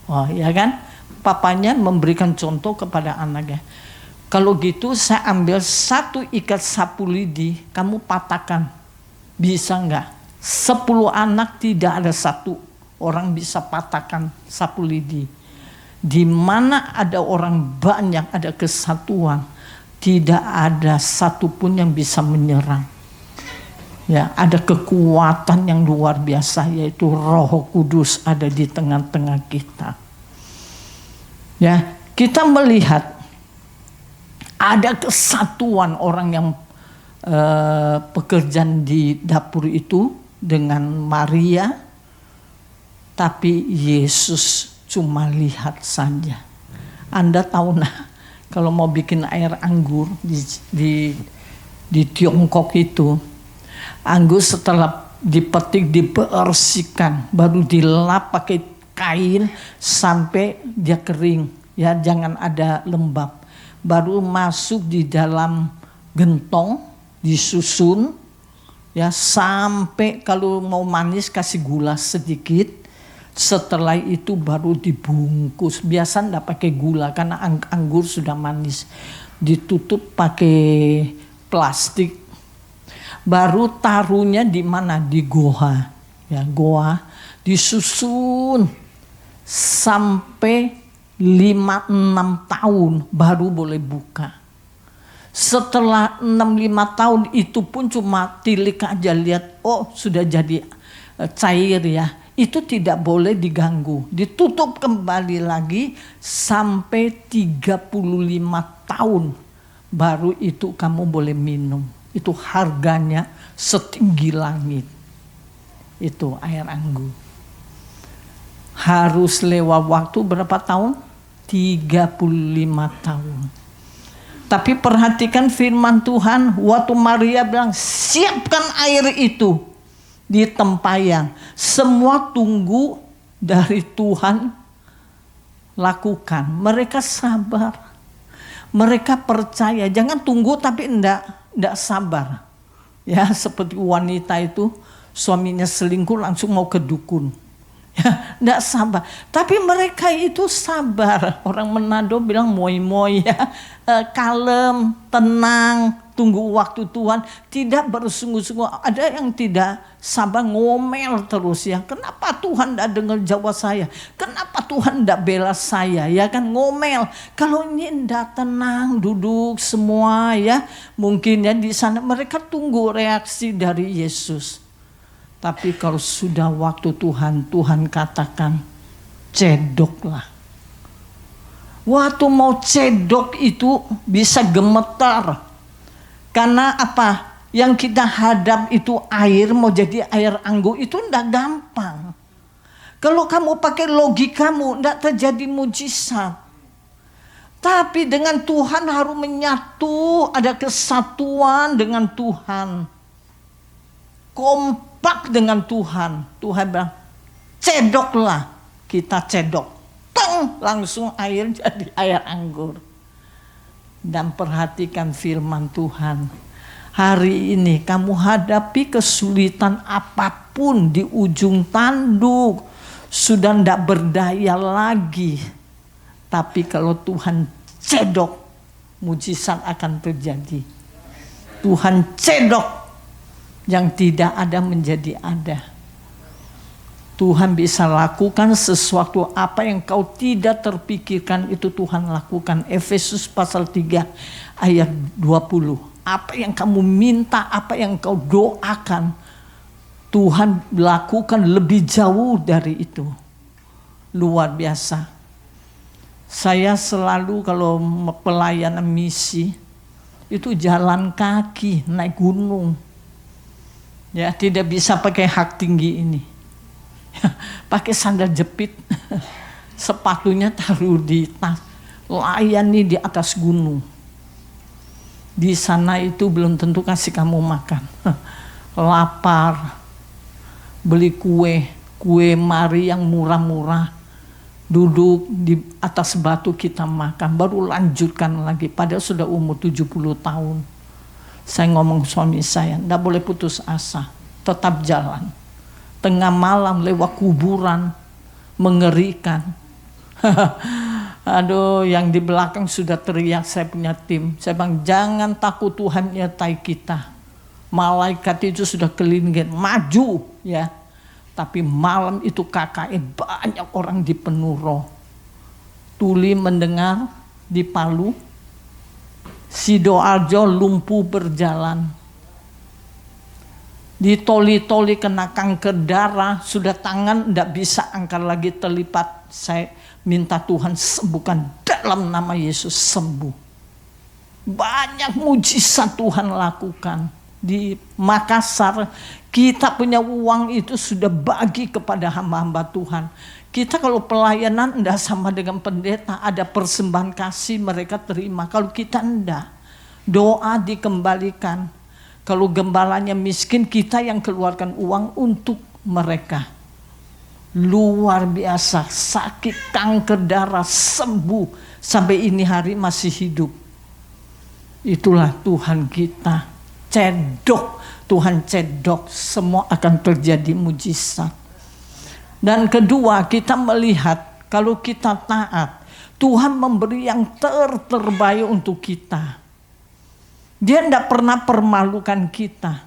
Oh ya kan? Papanya memberikan contoh kepada anaknya. Kalau gitu saya ambil 1 ikat sapu lidi, kamu patahkan. Bisa enggak? 10 anak tidak ada 1 orang bisa patahkan sapu lidi. Di mana ada orang banyak, ada kesatuan, tidak ada satupun yang bisa menyerang. Ya, ada kekuatan yang luar biasa, yaitu Roh Kudus ada di tengah-tengah kita. Ya, kita melihat ada kesatuan orang yang pekerjaan di dapur itu dengan Maria, tapi Yesus cuma lihat saja. Anda tahu nah, kalau mau bikin air anggur di Tiongkok itu, anggur setelah dipetik dibersihkan, baru dilap pakai kain sampai dia kering, ya jangan ada lembab. Baru masuk di dalam gentong, disusun, ya sampai kalau mau manis kasih gula sedikit. Setelah itu baru dibungkus. Biasa enggak pakai gula karena anggur sudah manis. Ditutup pakai plastik. Baru taruhnya di mana? Di goa. Ya, goa disusun sampai 5-6 tahun baru boleh buka. Setelah 6-5 tahun itu pun cuma tilik aja lihat, oh sudah jadi cair ya. Itu tidak boleh diganggu. Ditutup kembali lagi sampai 35 tahun. Baru itu kamu boleh minum. Itu harganya setinggi langit. Itu air anggur. Harus lewat waktu berapa tahun? 35 tahun. Tapi perhatikan firman Tuhan, waktu Maria bilang, siapkan air itu di tempayan. Semua tunggu dari Tuhan lakukan. Mereka sabar. Mereka percaya. Jangan tunggu tapi enggak sabar. Ya, seperti wanita itu, suaminya selingkuh langsung mau ke dukun. Ya, enggak sabar. Tapi mereka itu sabar. Orang Manado bilang moi-moi ya. Kalem, tenang, tunggu waktu Tuhan. Tidak bersungguh-sungguh. Ada yang tidak sabar, ngomel terus ya. Kenapa Tuhan enggak dengar jawab saya? Kenapa Tuhan enggak bela saya? Ya kan ngomel. Kalau ini enggak tenang, duduk semua ya. Mungkin ya di sana mereka tunggu reaksi dari Yesus. Tapi kalau sudah waktu Tuhan, Tuhan katakan, cedoklah. Waktu mau cedok itu bisa gemetar. Karena apa? Yang kita hadap itu air, mau jadi air anggur itu enggak gampang. Kalau kamu pakai logikamu, enggak terjadi mujizat. Tapi dengan Tuhan harus menyatu, ada kesatuan dengan Tuhan. Kompak dengan Tuhan. Tuhan bilang, cedoklah. Kita cedok. Teng, langsung air jadi air anggur. Dan perhatikan firman Tuhan. Hari ini kamu hadapi kesulitan apapun di ujung tanduk. Sudah tidak berdaya lagi. Tapi kalau Tuhan cedok, mujizat akan terjadi. Tuhan cedok, yang tidak ada menjadi ada. Tuhan bisa lakukan sesuatu apa yang kau tidak terpikirkan, itu Tuhan lakukan. Efesus pasal 3 ayat 20. Apa yang kamu minta, apa yang kau doakan, Tuhan lakukan lebih jauh dari itu. Luar biasa. Saya selalu kalau pelayanan misi, itu jalan kaki, naik gunung. Ya, tidak bisa pakai hak tinggi ini. Pakai sandal jepit. Sepatunya taruh di tas. Layani di atas gunung. Di sana itu belum tentu kasih kamu makan. Lapar. Beli kue mari yang murah-murah. duduk di atas batu kita makan, baru lanjutkan lagi. Padahal sudah umur 70 tahun. Saya ngomong suami saya, enggak boleh putus asa, tetap jalan. Tengah malam lewat kuburan, mengerikan. Aduh, yang di belakang sudah teriak, saya punya tim. Saya bilang, jangan takut, Tuhan nyertai kita. Malaikat itu sudah kelilingin, maju ya. Tapi malam itu KKN banyak orang di penuh roh. Tuli mendengar di Palu, Sidoarjo lumpuh berjalan. Ditoli-toli kena kanker darah, sudah tangan tidak bisa angkat lagi terlipat. Saya minta Tuhan sembuhkan dalam nama Yesus, sembuh. Banyak mujizat Tuhan lakukan. Di Makassar kita punya uang itu sudah bagi kepada hamba-hamba Tuhan. Kita kalau pelayanan enggak sama dengan pendeta, ada persembahan kasih mereka terima. Kalau kita enggak, doa dikembalikan. Kalau gembalanya miskin, kita yang keluarkan uang untuk mereka. Luar biasa, sakit kanker darah sembuh, sampai ini hari masih hidup. Itulah Tuhan kita. Cedok, Tuhan cedok, semua akan terjadi mujizat. Dan kedua, kita melihat kalau kita taat, Tuhan memberi yang terbaik untuk kita. Dia tidak pernah permalukan kita.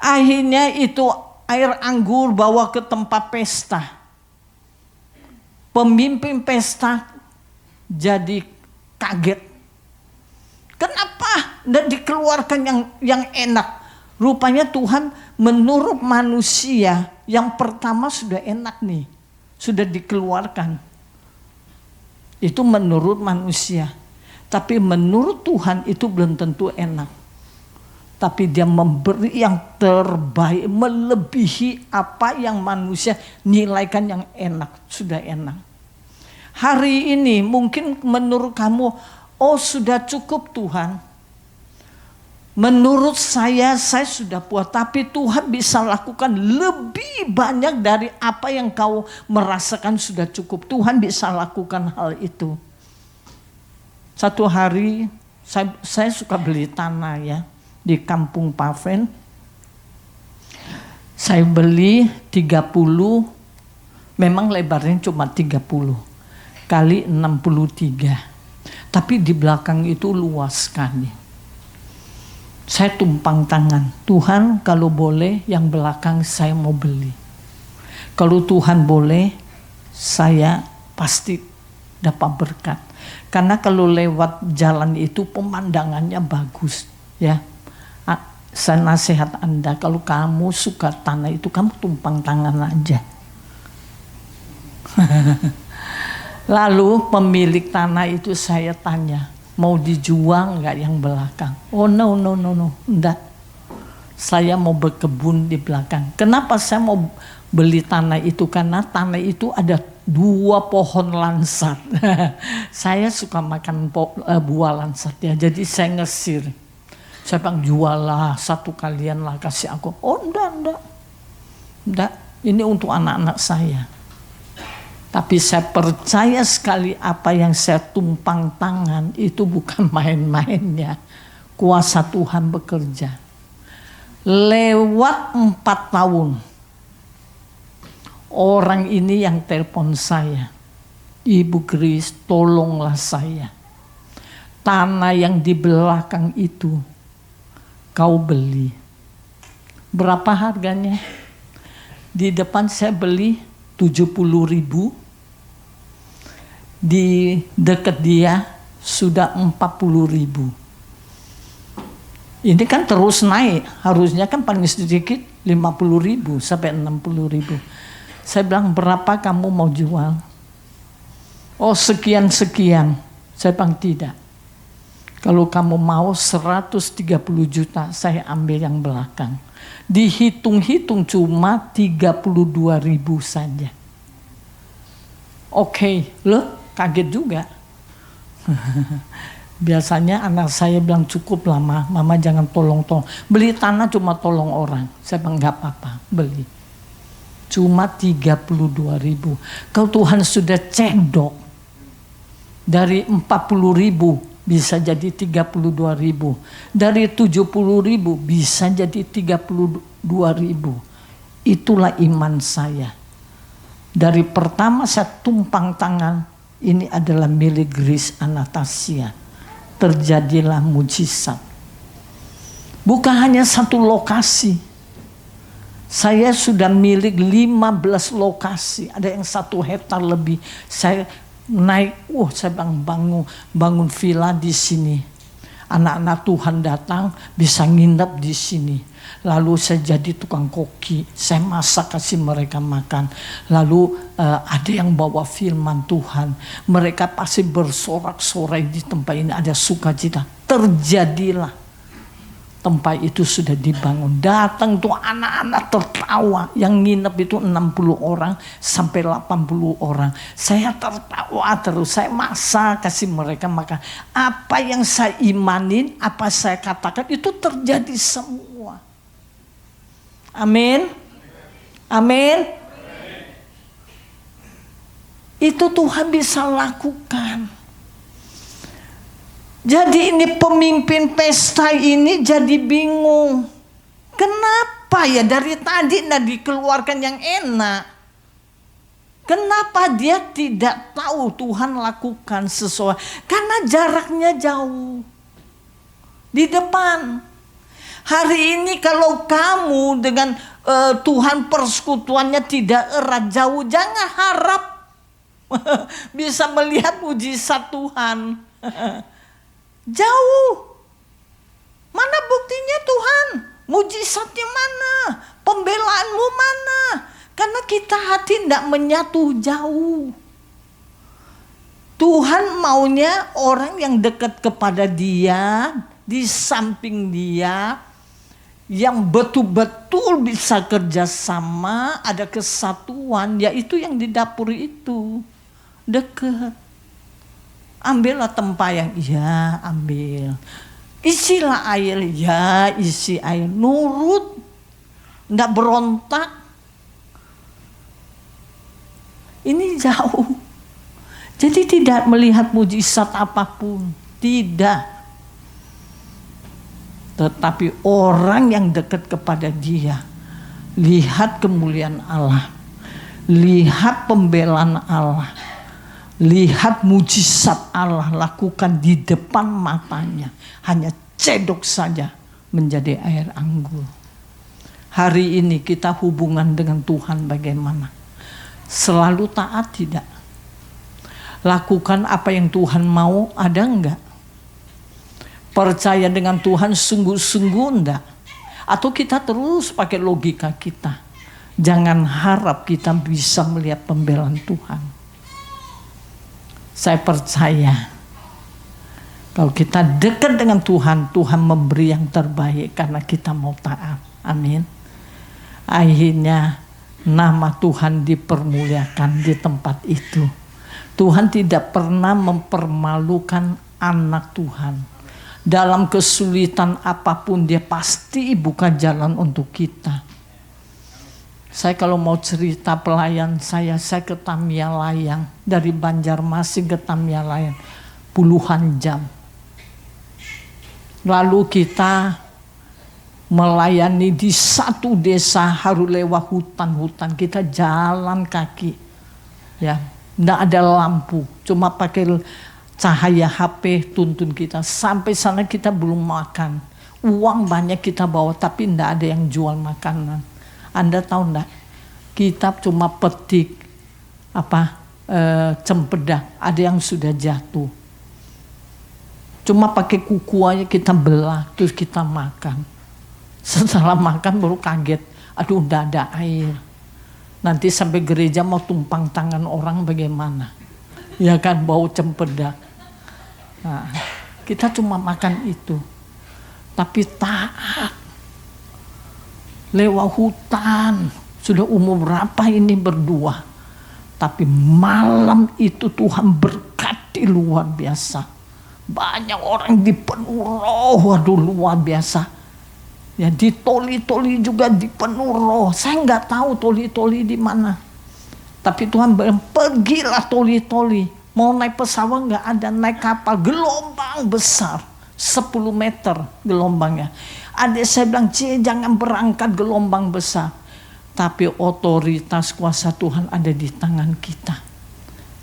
Akhirnya itu air anggur bawa ke tempat pesta. Pemimpin pesta jadi kaget. Kenapa tidak dikeluarkan yang enak? Rupanya Tuhan menurut manusia yang pertama sudah enak nih. Sudah dikeluarkan. Itu menurut manusia. Tapi menurut Tuhan itu belum tentu enak. Tapi dia memberi yang terbaik, melebihi apa yang manusia nilaikan yang enak. Sudah enak. Hari ini mungkin menurut kamu, oh sudah cukup Tuhan. Menurut saya sudah puas. Tapi Tuhan bisa lakukan lebih banyak dari apa yang kau merasakan sudah cukup. Tuhan bisa lakukan hal itu. Satu hari saya suka beli tanah ya di Kampung Paven. Saya beli 30, memang lebarnya cuma 30 kali 63. Tapi di belakang itu luas sekali. Saya tumpang tangan, Tuhan kalau boleh yang belakang saya mau beli. Kalau Tuhan boleh saya pasti dapat berkat. Karena kalau lewat jalan itu pemandangannya bagus ya. Saya nasihat Anda, kalau kamu suka tanah itu kamu tumpang tangan aja. Lalu pemilik tanah itu saya tanya, mau dijual nggak yang belakang? Oh no, enggak. Saya mau berkebun di belakang. Kenapa saya mau beli tanah itu? Karena tanah itu ada 2 pohon lansat. Saya suka makan buah lansat ya, jadi saya ngesir. Saya bilang jual lah, satu kalian lah kasih aku. Oh enggak, ini untuk anak-anak saya. Tapi saya percaya sekali apa yang saya tumpang tangan itu bukan main-mainnya. Kuasa Tuhan bekerja. Lewat 4 tahun. Orang ini yang telepon saya, Ibu Grace tolonglah saya. Tanah yang di belakang itu kau beli. Berapa harganya? Di depan saya beli 70.000. Di dekat dia sudah 40.000. Ini kan terus naik, harusnya kan paling sedikit 50.000 sampai 60.000. Saya bilang berapa kamu mau jual? Oh sekian. Saya bilang tidak. Kalau kamu mau 130 juta saya ambil yang belakang. Dihitung-hitung cuma 32.000 saja. Oke, loh kaget juga. Biasanya anak saya bilang cukup lama, mama jangan tolong. Beli tanah cuma tolong orang. Saya bilang gak apa-apa, beli. cuma 32.000. Kalau Tuhan sudah cedok dari 40.000 bisa jadi 32.000, dari 70.000 bisa jadi 32.000. Itulah iman saya. Dari pertama saya tumpang tangan, ini adalah milik Grace Anastasia. Terjadilah mujizat. Bukan hanya satu lokasi. Saya sudah milik 15 lokasi. Ada yang 1 hektar lebih. Saya naik, saya bangun villa di sini. Anak-anak Tuhan datang bisa nginep di sini. Lalu saya jadi tukang koki, saya masak kasih mereka makan. Lalu ada yang bawa firman Tuhan. Mereka pasti bersorak-sorai di tempat ini, ada sukacita. Terjadilah. Tempat itu sudah dibangun. Datang tuh anak-anak tertawa. Yang nginep itu 60 orang sampai 80 orang. Saya tertawa terus. Saya masak kasih mereka makan. Apa yang saya imanin, apa saya katakan itu terjadi semua. Amin. Amin. Itu Tuhan bisa lakukan. Jadi ini pemimpin pesta ini jadi bingung. Kenapa ya dari tadi tidak dikeluarkan yang enak? Kenapa dia tidak tahu Tuhan lakukan sesuatu? Karena jaraknya jauh. Di depan. Hari ini kalau kamu dengan Tuhan persekutuannya tidak erat jauh, jangan harap bisa melihat mujizat Tuhan. Jauh. Mana buktinya Tuhan? Mujizatnya mana? Pembelaanmu mana? Karena kita hati tidak menyatu jauh. Tuhan maunya orang yang dekat kepada Dia, di samping Dia, yang betul-betul bisa kerjasama, ada kesatuan, yaitu yang di dapur itu. Dekat. Ambillah tempayan, ya ambil. Isilah air, ya isi air. Nurut, tidak berontak. Ini jauh. Jadi tidak melihat mujizat apapun, tidak. Tetapi orang yang dekat kepada Dia, lihat kemuliaan Allah, lihat pembelaan Allah, lihat mujizat Allah lakukan di depan matanya. Hanya cedok saja menjadi air anggur. Hari ini kita hubungan dengan Tuhan bagaimana? Selalu taat tidak? Lakukan apa yang Tuhan mau, ada enggak? Percaya dengan Tuhan sungguh-sungguh enggak? Atau kita terus pakai logika kita? Jangan harap kita bisa melihat pembelaan Tuhan. Saya percaya kalau kita dekat dengan Tuhan, Tuhan memberi yang terbaik karena kita mau taat. Amin. Akhirnya nama Tuhan dipermuliakan di tempat itu. Tuhan tidak pernah mempermalukan anak Tuhan. Dalam kesulitan apapun dia pasti buka jalan untuk kita. Saya kalau mau cerita pelayan saya ke Tamialayang. Dari Banjarmasin ke Tamialayang. Puluhan jam. Lalu kita melayani di satu desa harus lewat hutan-hutan. Kita jalan kaki. Ya, tidak ada lampu. Cuma pakai cahaya HP tuntun kita. Sampai sana kita belum makan. Uang banyak kita bawa tapi tidak ada yang jual makanan. Anda tahu enggak? Kita cuma petik cempedak, ada yang sudah jatuh. Cuma pakai kuku aja kita belah, terus kita makan. Setelah makan baru kaget, aduh udah ada air. Nanti sampai gereja mau tumpang tangan orang bagaimana? Ya kan, bau cempedak. Nah, kita cuma makan itu. Tapi taat. Lewat hutan, sudah umur berapa ini berdua. Tapi malam itu Tuhan berkati luar biasa. Banyak orang dipenuhi roh, waduh luar biasa. Ya di Toli-Toli juga dipenuh roh. Saya nggak tahu Toli-Toli di mana. Tapi Tuhan bilang, pergilah Toli-Toli. Mau naik pesawat nggak ada, naik kapal, gelombang besar. 10 meter gelombangnya. Adik saya bilang, jangan berangkat gelombang besar. Tapi otoritas kuasa Tuhan ada di tangan kita.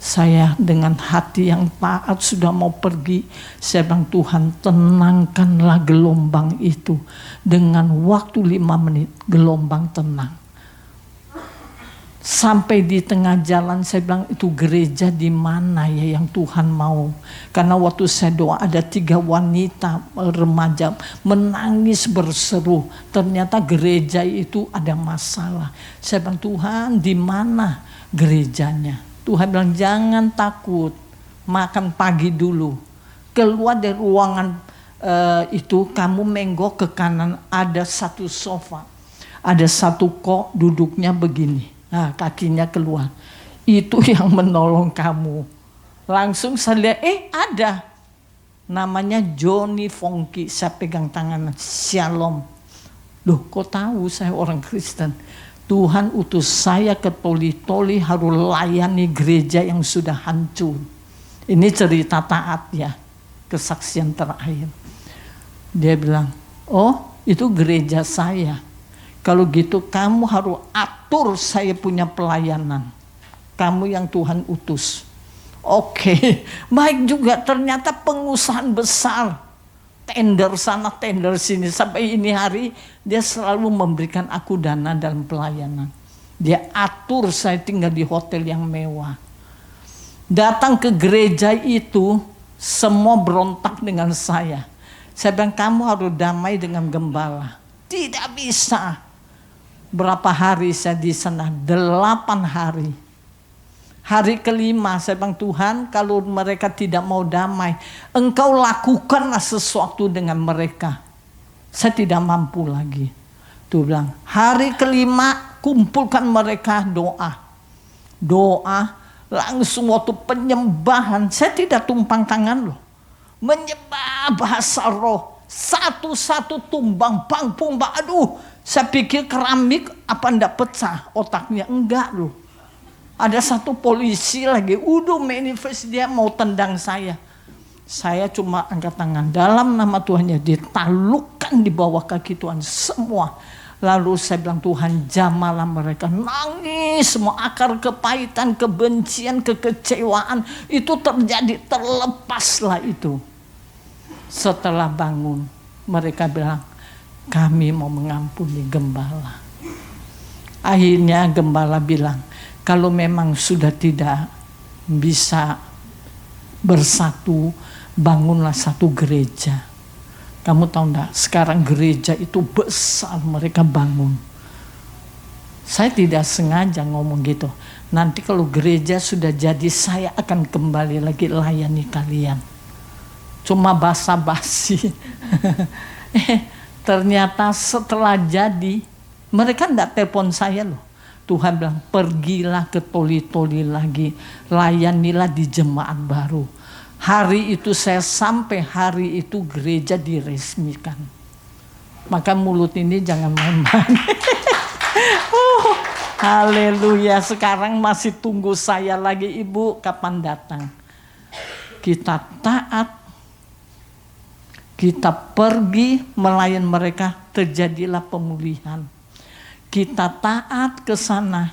Saya dengan hati yang taat sudah mau pergi. Saya bilang, Tuhan tenangkanlah gelombang itu. Dengan waktu 5 menit gelombang tenang. Sampai di tengah jalan saya bilang, itu gereja di mana ya yang Tuhan mau. Karena waktu saya doa ada 3 wanita remaja menangis berseru. Ternyata gereja itu ada masalah. Saya bilang, Tuhan di mana gerejanya? Tuhan bilang, jangan takut, makan pagi dulu. Keluar dari ruangan itu, kamu menggok ke kanan, ada 1 sofa. Ada 1 kok duduknya begini. Nah, kakinya keluar. Itu yang menolong kamu. Langsung saya lihat, ada. Namanya Johnny Fongki. Saya pegang tangan, Shalom. Loh, kok tahu saya orang Kristen? Tuhan utus saya ke Toli-Toli harus layani gereja yang sudah hancur. Ini cerita taat ya, kesaksian terakhir. Dia bilang, oh itu gereja saya. Kalau gitu kamu harus atur saya punya pelayanan. Kamu yang Tuhan utus. Oke, baik juga, ternyata pengusaha besar. Tender sana, tender sini. Sampai ini hari dia selalu memberikan aku dana dalam pelayanan. Dia atur saya tinggal di hotel yang mewah. Datang ke gereja itu, semua berontak dengan saya. Saya bilang, kamu harus damai dengan gembala. Tidak bisa. Berapa hari saya di sana? 8 hari. Hari kelima saya bilang, Tuhan kalau mereka tidak mau damai, Engkau lakukanlah sesuatu dengan mereka. Saya tidak mampu lagi. Tuh bilang, hari kelima kumpulkan mereka doa. Doa, langsung waktu penyembahan, saya tidak tumpang tangan loh. Menyembah bahasa roh. Satu-satu tumbang, bang, pumbang, aduh. Saya pikir keramik apa ndak pecah, otaknya enggak loh. Ada 1 polisi lagi, udah manifest, dia mau tendang saya. Saya cuma angkat tangan, dalam nama Tuhan ya, ditaklukkan di bawah kaki Tuhan semua. Lalu saya bilang, Tuhan jamalah mereka. Nangis, semua akar kepahitan, kebencian, kekecewaan itu terjadi, terlepaslah itu. Setelah bangun, mereka bilang, kami mau mengampuni gembala. Akhirnya gembala bilang, kalau memang sudah tidak bisa bersatu, bangunlah 1 gereja. Kamu tahu enggak, sekarang gereja itu besar, mereka bangun. Saya tidak sengaja ngomong gitu. Nanti kalau gereja sudah jadi, saya akan kembali lagi layani kalian. Cuma basa-basi. Ternyata setelah jadi, mereka enggak telepon saya loh. Tuhan bilang, pergilah ke Toli-Toli lagi, layanilah di jemaat baru. Hari itu saya sampai, hari itu gereja diresmikan. Maka mulut ini jangan main-main. Haleluya, sekarang masih tunggu saya lagi, Ibu kapan datang. Kita taat. Kita pergi melayan mereka, terjadilah pemulihan. Kita taat ke sana,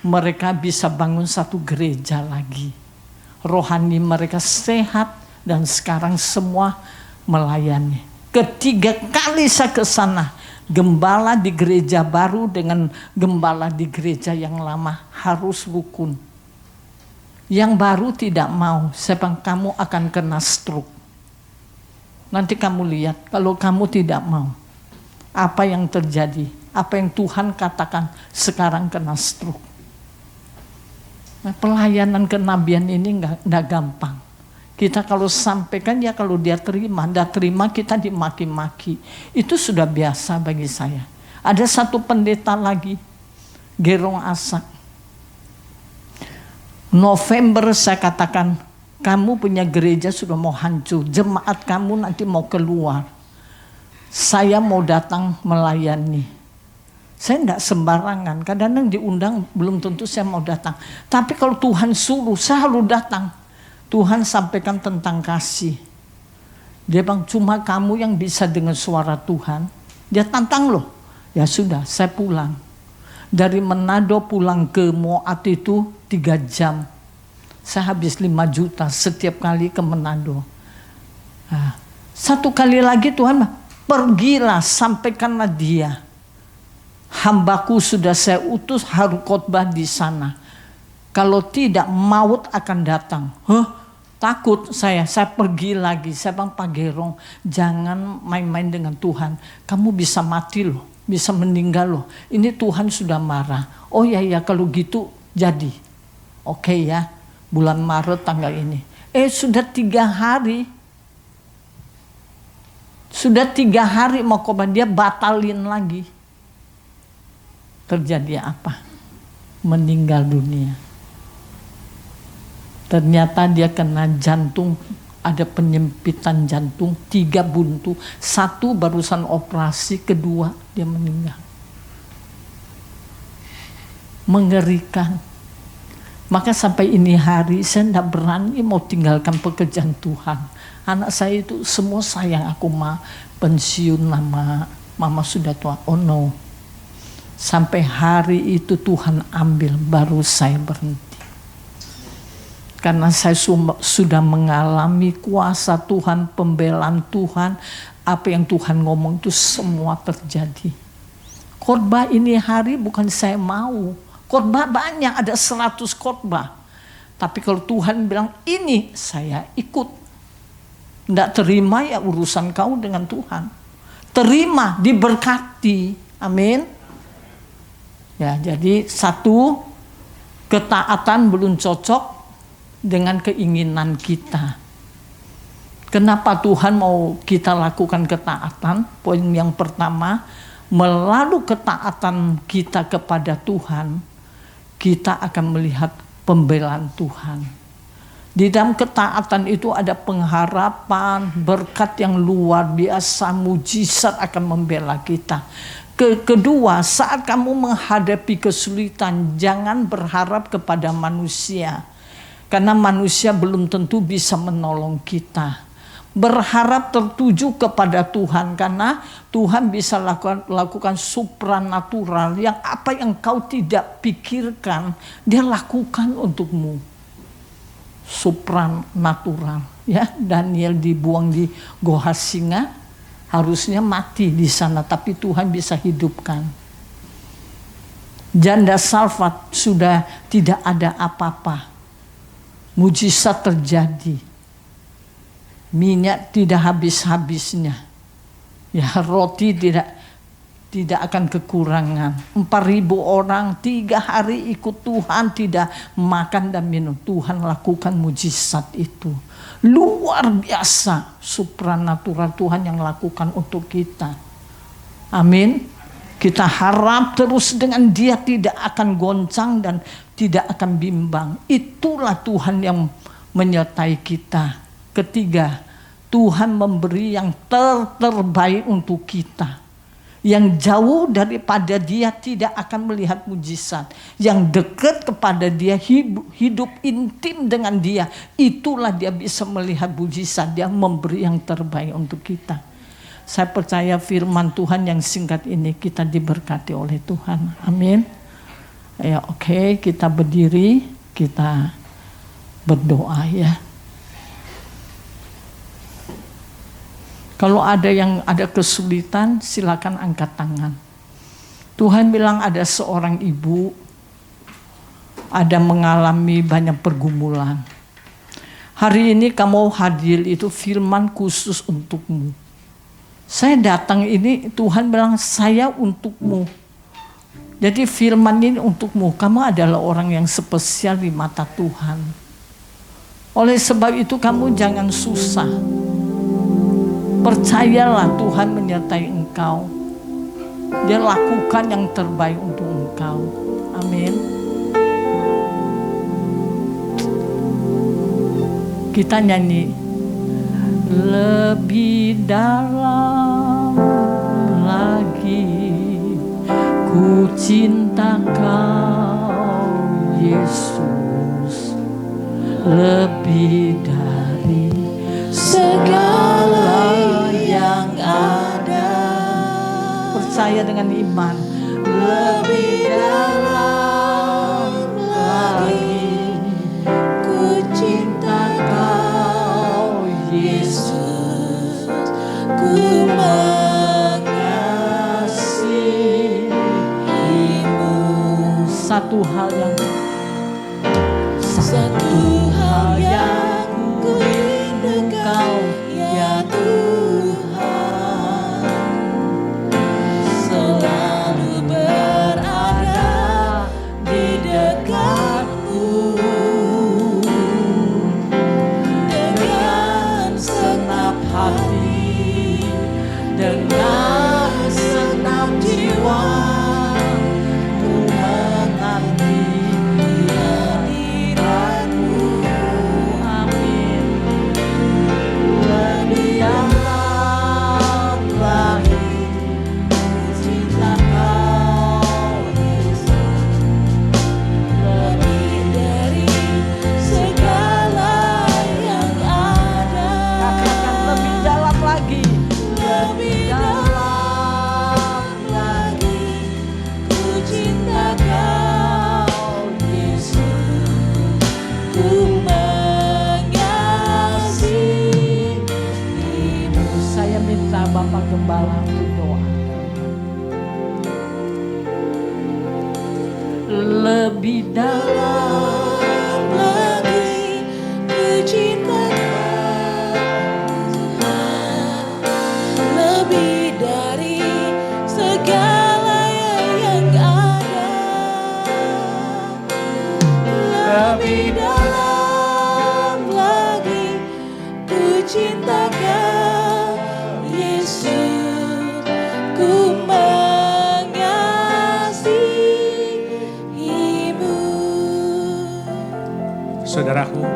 mereka bisa bangun 1 gereja lagi. Rohani mereka sehat dan sekarang semua melayani. Ketiga kali saya ke sana, gembala di gereja baru dengan gembala di gereja yang lama harus rukun. Yang baru tidak mau, saya bilang kamu akan kena stroke. Nanti kamu lihat, kalau kamu tidak mau, apa yang terjadi, apa yang Tuhan katakan, sekarang kena stroke. Nah, pelayanan kenabian ini enggak gampang. Kita kalau sampaikan ya kalau dia terima, enggak terima kita dimaki-maki. Itu sudah biasa bagi saya. Ada 1 pendeta lagi, Gerong Asak. November saya katakan, kamu punya gereja sudah mau hancur, jemaat kamu nanti mau keluar. saya mau datang melayani. Saya tidak sembarangan, kadang-kadang diundang belum tentu saya mau datang. Tapi kalau Tuhan suruh, saya harus datang. Tuhan sampaikan tentang kasih. Dia bilang, cuma kamu yang bisa dengar suara Tuhan. Dia tantang loh. Ya sudah, saya pulang. Dari Manado pulang ke Moat itu 3 jam. Saya habis 5 juta setiap kali ke Manado. Nah, satu kali lagi Tuhan, pergilah, sampaikanlah dia. Hambaku sudah saya utus harus khotbah di sana. Kalau tidak maut akan datang. Takut saya pergi lagi. Saya bilang, Pak Gerong, jangan main-main dengan Tuhan. Kamu bisa mati loh, bisa meninggal loh. Ini Tuhan sudah marah. Oh ya kalau gitu jadi. Oke ya, bulan Maret tanggal ini. Sudah 3 hari. Sudah 3 hari mau khotbah, dia batalin lagi. Terjadi apa? Meninggal dunia. Ternyata dia kena jantung, ada penyempitan jantung, 3 buntu. 1 barusan operasi, kedua dia meninggal. Mengerikan. Maka sampai ini hari saya tidak berani mau tinggalkan pekerjaan Tuhan. Anak saya itu semua sayang aku, pensiun mama sudah tua. Oh no. Sampai hari itu Tuhan ambil, baru saya berhenti. Karena saya sudah mengalami kuasa Tuhan, pembelaan Tuhan, apa yang Tuhan ngomong itu semua terjadi. Khotbah ini hari bukan saya mau. Khotbah banyak, ada 100 khotbah. Tapi kalau Tuhan bilang ini, saya ikut. Tidak terima ya urusan kau dengan Tuhan. Terima, diberkati. Amin. Ya, jadi 1, ketaatan belum cocok dengan keinginan kita. Kenapa Tuhan mau kita lakukan ketaatan? Poin yang pertama, melalui ketaatan kita kepada Tuhan, kita akan melihat pembelaan Tuhan. Di dalam ketaatan itu ada pengharapan, berkat yang luar biasa, mujizat akan membela kita. Kedua, saat kamu menghadapi kesulitan, jangan berharap kepada manusia. Karena manusia belum tentu bisa menolong kita. Berharap tertuju kepada Tuhan, karena Tuhan bisa lakukan supranatural. Yang apa yang kau tidak pikirkan, dia lakukan untukmu. Supranatural. Ya, Daniel dibuang di goa singa. Harusnya mati di sana, tapi Tuhan bisa hidupkan. Janda Sarfat sudah tidak ada apa-apa. Mujizat terjadi. Minyak tidak habis-habisnya. Ya, roti tidak akan kekurangan. 4.000 orang 3 hari ikut Tuhan, tidak makan dan minum. Tuhan lakukan mujizat itu. Luar biasa, supranatural Tuhan yang lakukan untuk kita. Amin. Kita harap terus dengan dia tidak akan goncang dan tidak akan bimbang. Itulah Tuhan yang menyertai kita. Ketiga, Tuhan memberi yang terbaik untuk kita. Yang jauh daripada dia tidak akan melihat mujizat. Yang dekat kepada dia, hidup intim dengan dia, itulah dia bisa melihat mujizat. Dia memberi yang terbaik untuk kita. Saya percaya firman Tuhan yang singkat ini kita diberkati oleh Tuhan. Amin. Ya, oke, kita berdiri, kita berdoa ya. Kalau ada yang ada kesulitan, silakan angkat tangan. Tuhan bilang ada seorang ibu, ada mengalami banyak pergumulan. Hari ini kamu hadir, itu firman khusus untukmu. Saya datang ini, Tuhan bilang saya untukmu. Jadi firman ini untukmu. Kamu adalah orang yang spesial di mata Tuhan. Oleh sebab itu kamu jangan susah. Percayalah Tuhan menyertai engkau. Dia lakukan yang terbaik untuk engkau. Amin. Kita nyanyi. Lebih dalam ku cinta Kau Yesus lebih dari segala yang ada. Percaya dengan iman. Lebih dalam lagi ku cinta Kau Yesus, ku mengasihimu. Satu hal yang ku rindu Kau ya Tuhan, selalu berada di dekatmu dengan senap hati, dengan senap jiwa. Ku menanti kehadiranmu. Amin. Lebih dalam lagi ku cinta Kau Yesus, lebih dari segala yang ada. Katakan lebih dalam lagi. Lebih dalam lagi ku cinta Kau Yesus, ku mengasihimu. Saya minta Bapak Gembala untuk doa. Lebih dalam lagi ku cinta Kau, lebih dari segala yang ada. Lebih dalam lagi ku cinta Kau Yesus, ku mengasihimu. Saudaraku,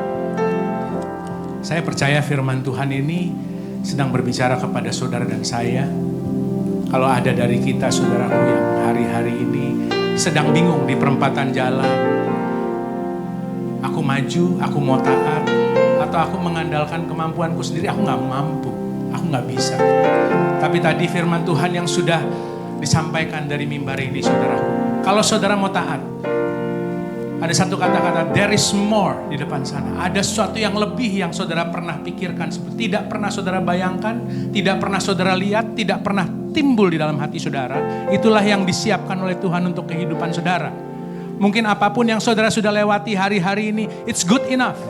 saya percaya firman Tuhan ini sedang berbicara kepada saudara dan saya. Kalau ada dari kita, saudaraku, yang hari-hari ini sedang bingung di perempatan jalan, aku maju, aku mau taat, atau aku mengandalkan kemampuanku sendiri, aku gak mampu, aku gak bisa. Tapi tadi firman Tuhan yang sudah disampaikan dari mimbar ini, saudaraku, kalau saudara mau taat, ada satu kata-kata, there is more di depan sana. Ada sesuatu yang lebih yang saudara pernah pikirkan, tidak pernah saudara bayangkan, tidak pernah saudara lihat, tidak pernah timbul di dalam hati saudara. Itulah yang disiapkan oleh Tuhan untuk kehidupan saudara. Mungkin apapun yang saudara sudah lewati hari-hari ini, it's good enough.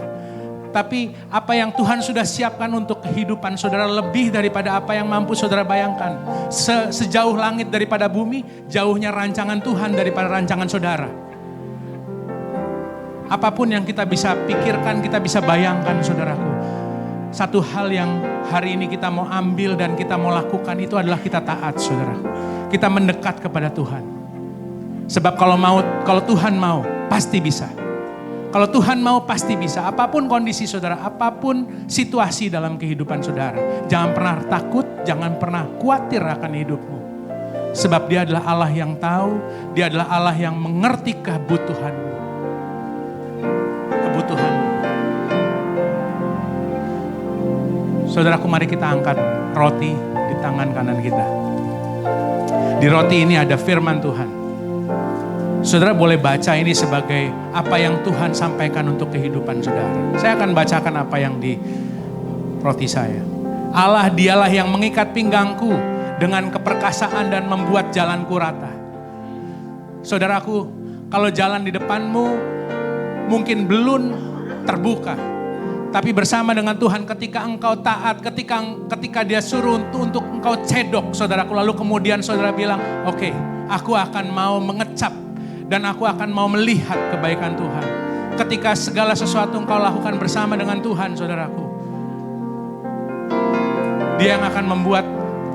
Tapi apa yang Tuhan sudah siapkan untuk kehidupan saudara lebih daripada apa yang mampu saudara bayangkan. Sejauh langit daripada bumi, jauhnya rancangan Tuhan daripada rancangan saudara. Apapun yang kita bisa pikirkan, kita bisa bayangkan, saudaraku. Satu hal yang hari ini kita mau ambil dan kita mau lakukan itu adalah kita taat, saudaraku. Kita mendekat kepada Tuhan. Sebab kalau Tuhan mau, pasti bisa. Kalau Tuhan mau, pasti bisa. Apapun kondisi saudara, apapun situasi dalam kehidupan saudara. Jangan pernah takut, jangan pernah khawatir akan hidupmu. Sebab Dia adalah Allah yang tahu, Dia adalah Allah yang mengerti kebutuhanmu. Saudaraku, mari kita angkat roti di tangan kanan kita. Di roti ini ada firman Tuhan. Saudara boleh baca ini sebagai apa yang Tuhan sampaikan untuk kehidupan saudara. Saya akan bacakan apa yang di roti saya. Allah dialah yang mengikat pinggangku dengan keperkasaan dan membuat jalanku rata. Saudaraku, kalau jalan di depanmu mungkin belum terbuka. Tapi bersama dengan Tuhan ketika engkau taat, ketika Dia suruh untuk engkau cedok, saudaraku, lalu kemudian saudara bilang, oke, aku akan mau mengecap dan aku akan mau melihat kebaikan Tuhan. Ketika segala sesuatu engkau lakukan bersama dengan Tuhan, saudaraku, Dia yang akan membuat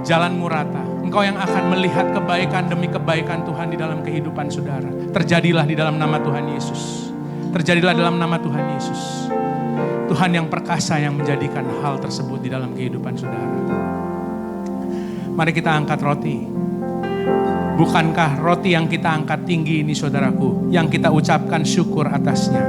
jalanmu rata. Engkau yang akan melihat kebaikan demi kebaikan Tuhan di dalam kehidupan saudara. Terjadilah di dalam nama Tuhan Yesus. Terjadilah dalam nama Tuhan Yesus. Tuhan yang perkasa yang menjadikan hal tersebut di dalam kehidupan saudara. Mari kita angkat roti. Bukankah roti yang kita angkat tinggi ini saudaraku, yang kita ucapkan syukur atasnya,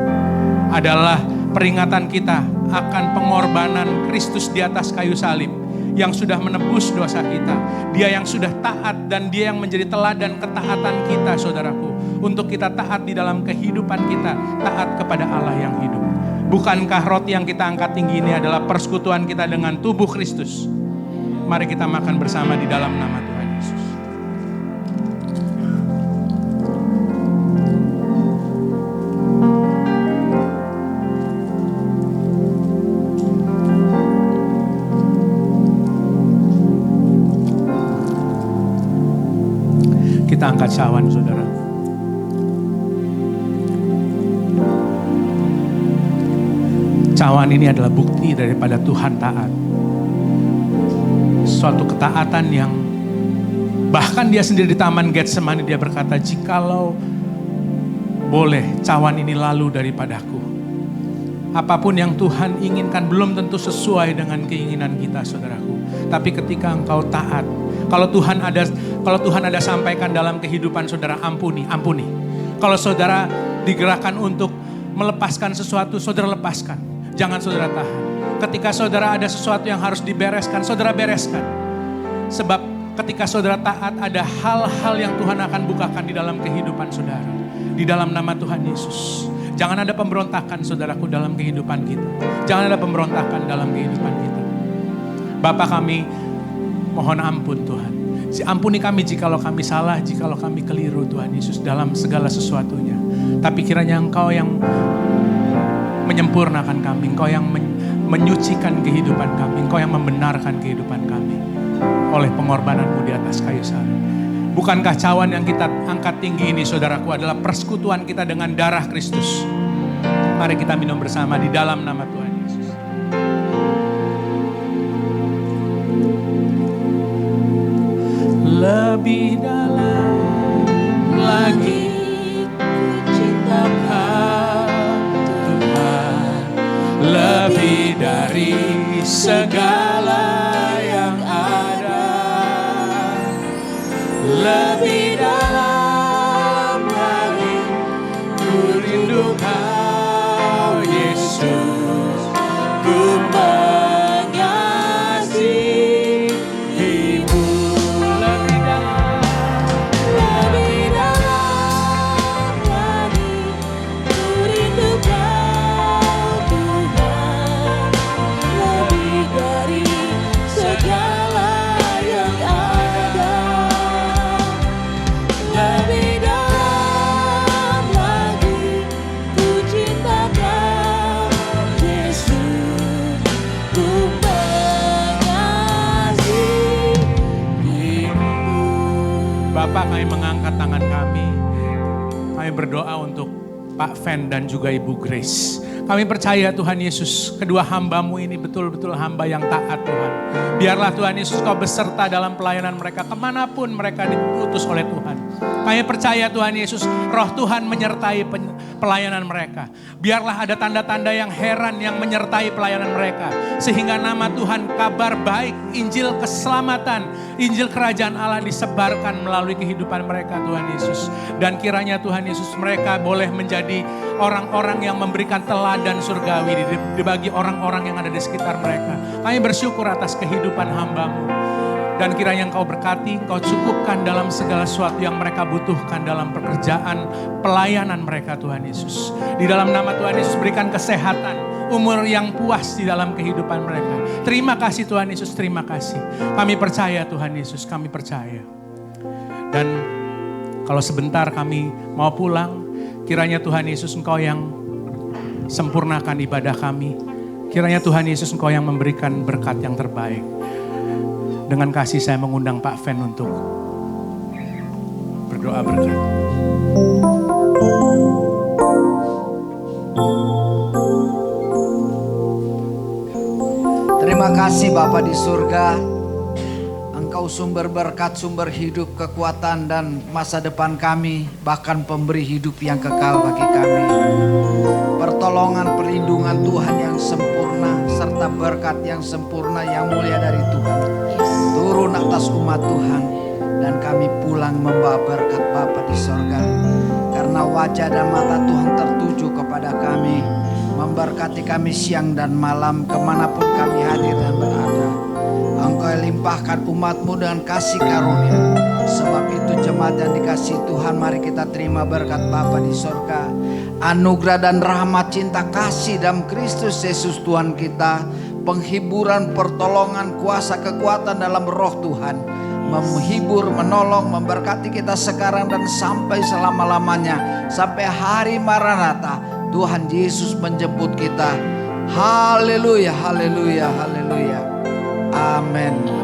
adalah peringatan kita akan pengorbanan Kristus di atas kayu salib yang sudah menebus dosa kita. Dia yang sudah taat dan dia yang menjadi teladan ketaatan kita saudaraku. Untuk kita taat di dalam kehidupan kita, taat kepada Allah yang hidup. Bukankah roti yang kita angkat tinggi ini adalah persekutuan kita dengan tubuh Kristus? Mari kita makan bersama di dalam nama Tuhan Yesus. Kita angkat cawan saudara. Cawan ini adalah bukti daripada Tuhan taat. Suatu ketaatan yang bahkan dia sendiri di Taman Getsemani dia berkata, jikalau boleh cawan ini lalu daripadaku. Apapun yang Tuhan inginkan belum tentu sesuai dengan keinginan kita saudaraku. Tapi ketika engkau taat, kalau Tuhan ada sampaikan dalam kehidupan saudara, ampuni. Kalau saudara digerakkan untuk melepaskan sesuatu, saudara lepaskan. Jangan saudara tahan. Ketika saudara ada sesuatu yang harus dibereskan, saudara bereskan. Sebab ketika saudara taat, ada hal-hal yang Tuhan akan bukakan di dalam kehidupan saudara. Di dalam nama Tuhan Yesus. Jangan ada pemberontakan saudaraku dalam kehidupan kita. Jangan ada pemberontakan dalam kehidupan kita. Bapa kami, mohon ampun Tuhan. Ampuni kami jikalau kami salah, jikalau kami keliru Tuhan Yesus dalam segala sesuatunya. Tapi kiranya Engkau yang menyempurnakan kami, Engkau yang menyucikan kehidupan kami, Engkau yang membenarkan kehidupan kami oleh pengorbanan-Mu di atas kayu salib. Bukankah cawan yang kita angkat tinggi ini saudaraku adalah persekutuan kita dengan darah Kristus? Mari kita minum bersama di dalam nama Tuhan Yesus. Lebih dalam lagi ku cinta Tuhan, lebih dari segala yang ada, lebih dalam lagi ku rindu Kau Yesus, ku mengasihimu. Lebih dalam lagi ku rindu Kau Tuhan, lebih dari segala yang ada, lebih dalam lagi ku cinta Kau Yesus, ku mengasihimu. Bapak, kami mengangkat tangan kami berdoa untuk Pak Fen dan juga Ibu Grace. Kami percaya Tuhan Yesus, kedua hamba-Mu ini betul-betul hamba yang taat Tuhan. Biarlah Tuhan Yesus Kau beserta dalam pelayanan mereka kemanapun mereka diutus oleh Tuhan. Kami percaya Tuhan Yesus, Roh Tuhan menyertai pelayanan mereka. Biarlah ada tanda-tanda yang heran yang menyertai pelayanan mereka. Sehingga nama Tuhan, kabar baik, Injil keselamatan, Injil kerajaan Allah disebarkan melalui kehidupan mereka Tuhan Yesus. Dan kiranya Tuhan Yesus mereka boleh menjadi orang-orang yang memberikan teladan surgawi bagi orang-orang yang ada di sekitar mereka. Kami bersyukur atas kehidupan hamba-Mu. Dan kiranya Engkau berkati, Engkau cukupkan dalam segala sesuatu yang mereka butuhkan dalam pekerjaan, pelayanan mereka Tuhan Yesus. Di dalam nama Tuhan Yesus berikan kesehatan, umur yang puas di dalam kehidupan mereka. Terima kasih Tuhan Yesus, terima kasih. Kami percaya Tuhan Yesus, kami percaya. Dan kalau sebentar kami mau pulang, kiranya Tuhan Yesus Engkau yang sempurnakan ibadah kami. Kiranya Tuhan Yesus Engkau yang memberikan berkat yang terbaik. Dengan kasih saya mengundang Pak Fen untuk berdoa berkat. Terima kasih Bapa di surga. Engkau sumber berkat, sumber hidup, kekuatan dan masa depan kami. Bahkan pemberi hidup yang kekal bagi kami. Pertolongan, perlindungan Tuhan yang sempurna. Serta berkat yang sempurna yang mulia dari Tuhan. Turun atas umat Tuhan. dan kami pulang membawa berkat Bapa di sorga. Karena wajah dan mata Tuhan tertuju kepada kami, memberkati kami siang dan malam kemanapun kami hadir dan berada. Engkau limpahkan umat-Mu dengan kasih karunia. Sebab itu jemaat yang dikasihi Tuhan, mari kita terima berkat Bapa di sorga, anugerah dan rahmat cinta kasih dalam Kristus Yesus Tuhan kita, penghiburan, pertolongan, kuasa, kekuatan dalam roh Tuhan, menghibur, menolong, memberkati kita sekarang dan sampai selama-lamanya, sampai hari Maranatha Tuhan Yesus menjemput kita. Haleluya, haleluya, haleluya. Amin.